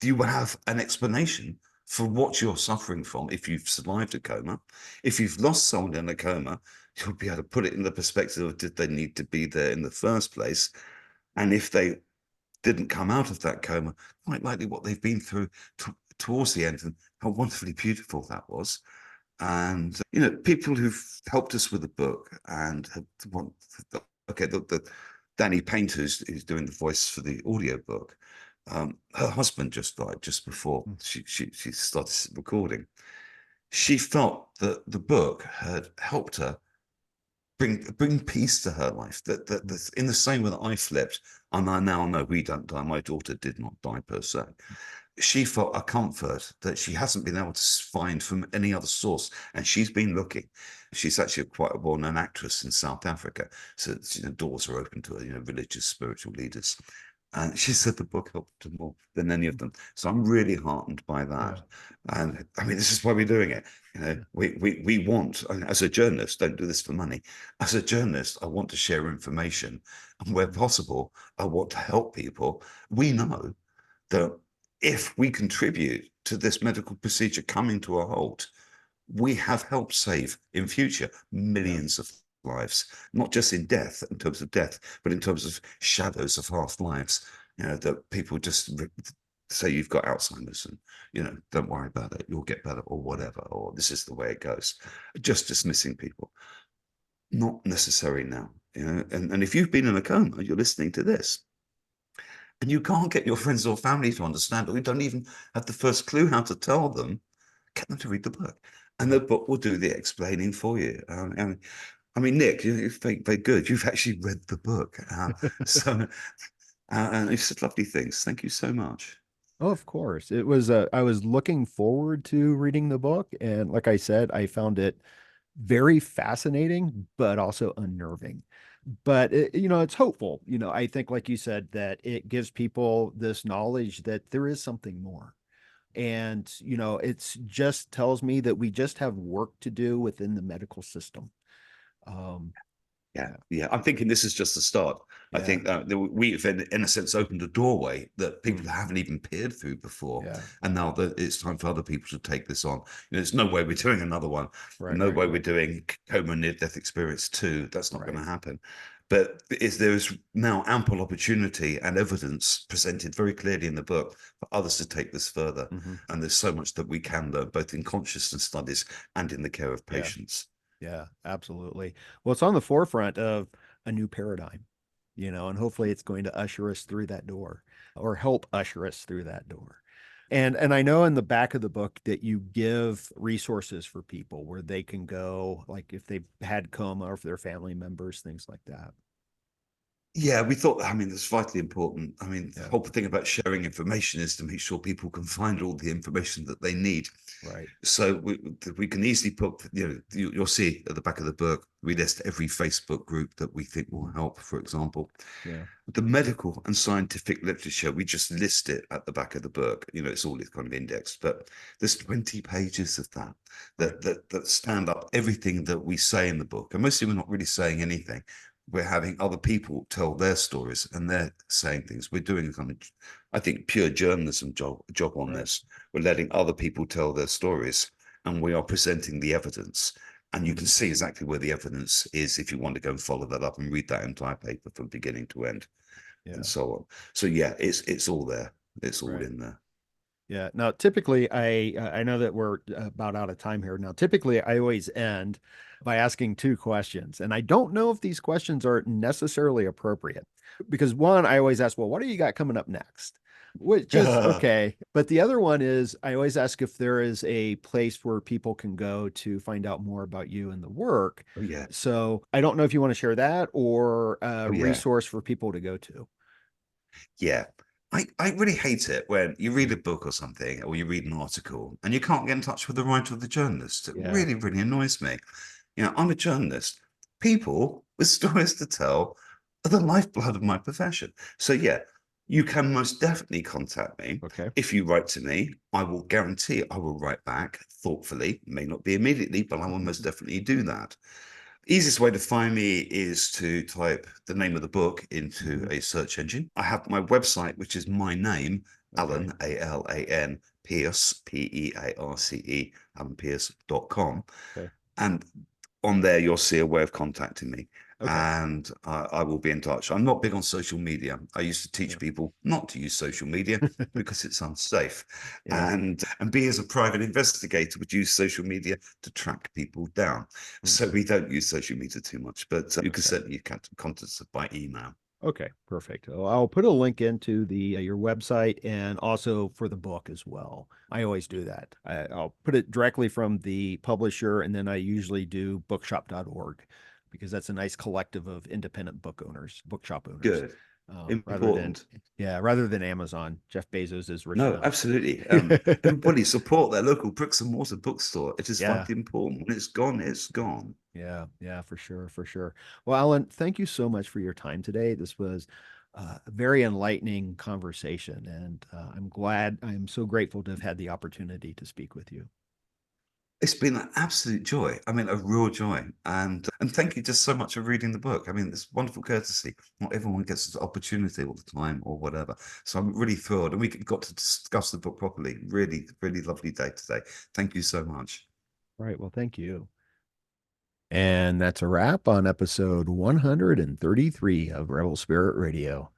you will have an explanation for what you're suffering from if you've survived a coma. If you've lost someone in a coma, you'll be able to put it in the perspective of did they need to be there in the first place? And if they didn't come out of that coma, quite likely what they've been through towards the end and how wonderfully beautiful that was. And, people who've helped us with the book and the Danny Painter, who's doing the voice for the audiobook, her husband just died just before she started recording. She felt that the book had helped her bring peace to her life. That in the same way that I flipped, and I now know we don't die. My daughter did not die per se. She felt a comfort that she hasn't been able to find from any other source, and she's been looking. She's actually quite a well-known actress in South Africa, so doors are open to her, religious, spiritual leaders. And she said the book helped her more than any of them. So I'm really heartened by that. Yeah. And I mean, this is why we're doing it. We want, as a journalist, don't do this for money. As a journalist, I want to share information. And where possible, I want to help people. We know that if we contribute to this medical procedure coming to a halt, we have helped save in future millions of lives, not just in death, in terms of death, but in terms of shadows of half lives, that people just say you've got Alzheimer's and, don't worry about it, you'll get better or whatever, or this is the way it goes. Just dismissing people. Not necessary now, and if you've been in a coma, you're listening to this, and you can't get your friends or family to understand, or you don't even have the first clue how to tell them, get them to read the book. and the book will do the explaining for you. And I mean, Nick, you're very, very good. You've actually read the book. So, and you've said lovely things. Thank you so much. Oh, of course. It was I was looking forward to reading the book, and like I said, I found it very fascinating, but also unnerving. But it's hopeful. I think, like you said, that it gives people this knowledge that there is something more. And, it's just tells me that we just have work to do within the medical system. Um, Yeah, yeah, yeah. I'm thinking this is just the start. I yeah, think we've, in a sense, opened a doorway that people mm, haven't even peered through before, yeah, and now that it's time for other people to take this on. There's no way we're doing another one. right, No right, way we're right, doing Coma and Near-Death Experience 2. That's not going right. to happen. But there is now ample opportunity and evidence presented very clearly in the book for others to take this further. Hmm. And there's so much that we can learn, both in consciousness studies and in the care of Yeah. patients. Yeah, absolutely. Well, it's on the forefront of a new paradigm, and hopefully it's going to usher us through that door or help usher us through that door. And I know in the back of the book that you give resources for people where they can go, like if they've had coma or for their family members, things like that. Yeah, we thought, I mean, it's vitally important. I mean, the Yeah, whole thing about sharing information is to make sure people can find all the information that they need. right. So we can easily put, you'll see at the back of the book, we list every Facebook group that we think will help, for example. Yeah. The medical and scientific literature, we just list it at the back of the book. It's all kind of indexed, but there's 20 pages of that Right. that stand up everything that we say in the book. And mostly we're not really saying anything. We're having other people tell their stories and they're saying things. We're doing a kind of, I think, pure journalism job on Right. this. We're letting other people tell their stories and we are presenting the evidence. And you can Mhm. see exactly where the evidence is if you want to go and follow that up and read that entire paper from beginning to end and Yeah. so on. So yeah, it's all there. It's all Right. in there. Yeah. Now, typically, I know that we're about out of time here. Now, typically, I always end by asking two questions, and I don't know if these questions are necessarily appropriate because one, I always ask, well, what do you got coming up next? Which is Oh okay, but the other one is I always ask if there is a place where people can go to find out more about you and the work. yeah. So I don't know if you want to share that or a Oh yeah. resource for people to go to. Yeah. I really hate it when you read Mm. a book or something or you read an article and you can't get in touch with the writer or the journalist. It Yeah. really, really annoys me. I'm a journalist. People with stories to tell are the lifeblood of my profession. So yeah, you can most definitely contact me. Okay. If you write to me, I will guarantee I will write back thoughtfully. May not be immediately, but I will most definitely do that. Easiest way to find me is to type the name of the book into Mhm. a search engine. I have my website, which is my name, Okay. Alan, Alan, Pierce, Pearce, alanpearce.com. Okay. And on there, you'll see a way of contacting me Okay. and I will be in touch. I'm not big on social media. I used to teach Yeah. people not to use social media because it's unsafe. Yeah. And B, as a private investigator, would use social media to track people down. So Okay. we don't use social media too much, but you can Okay. certainly contact us by email. Okay. Perfect. Well, I'll put a link into the your website and also for the book as well. I always do that. I'll put it directly from the publisher, and then I usually do bookshop.org because that's a nice collective of independent book owners, bookshop owners, Good. rather than Important. Amazon. Jeff Bezos is rich No, enough. absolutely. Everybody support their local bricks and mortar bookstore. It is Yeah. vitally important. When it's gone, it's gone. Yeah, yeah, for sure, for sure. Well, Alan, thank you so much for your time today. This was a very enlightening conversation, and I'm so grateful to have had the opportunity to speak with you. It's been an absolute joy. I mean, a real joy. And thank you just so much for reading the book. I mean, it's wonderful courtesy. Not everyone gets this opportunity all the time or whatever. So I'm really thrilled. And we got to discuss the book properly. Really, really lovely day today. Thank you so much. All right, well, thank you. And that's a wrap on episode 133 of Rebel Spirit Radio.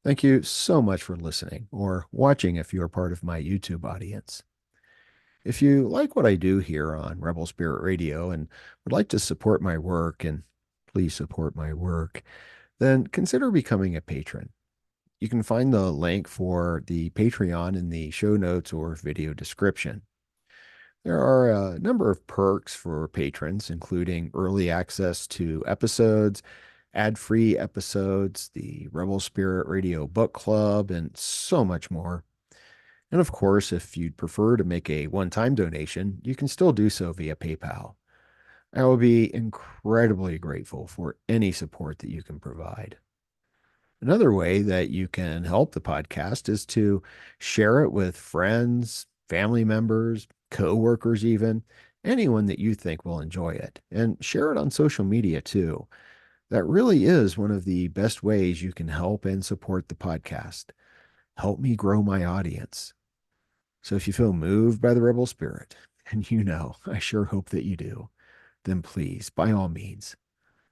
Thank you so much for listening or watching if you're part of my YouTube audience. If you like what I do here on Rebel Spirit Radio and would like to support my work, and please support my work, then consider becoming a patron. You can find the link for the Patreon in the show notes or video description. There are a number of perks for patrons, including early access to episodes, ad-free episodes, the Rebel Spirit Radio Book Club, and so much more. And of course, if you'd prefer to make a one-time donation, you can still do so via PayPal. I will be incredibly grateful for any support that you can provide. Another way that you can help the podcast is to share it with friends, family members, coworkers, even anyone that you think will enjoy it, and share it on social media too. That really is one of the best ways you can help and support the podcast. Help me grow my audience. So if you feel moved by the rebel spirit, and I sure hope that you do, then please, by all means,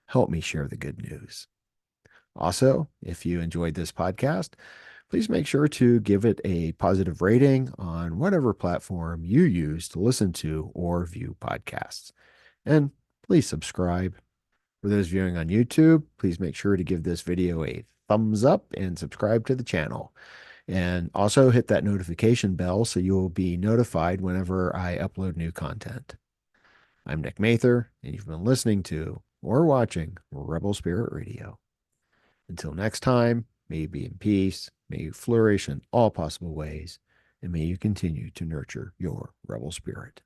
help me share the good news. Also, if you enjoyed this podcast, please make sure to give it a positive rating on whatever platform you use to listen to or view podcasts. And please subscribe. For those viewing on YouTube, please make sure to give this video a thumbs up and subscribe to the channel. And also hit that notification bell so you will be notified whenever I upload new content. I'm Nick Mather, and you've been listening to or watching Rebel Spirit Radio. Until next time, may you be in peace, may you flourish in all possible ways, and may you continue to nurture your rebel spirit.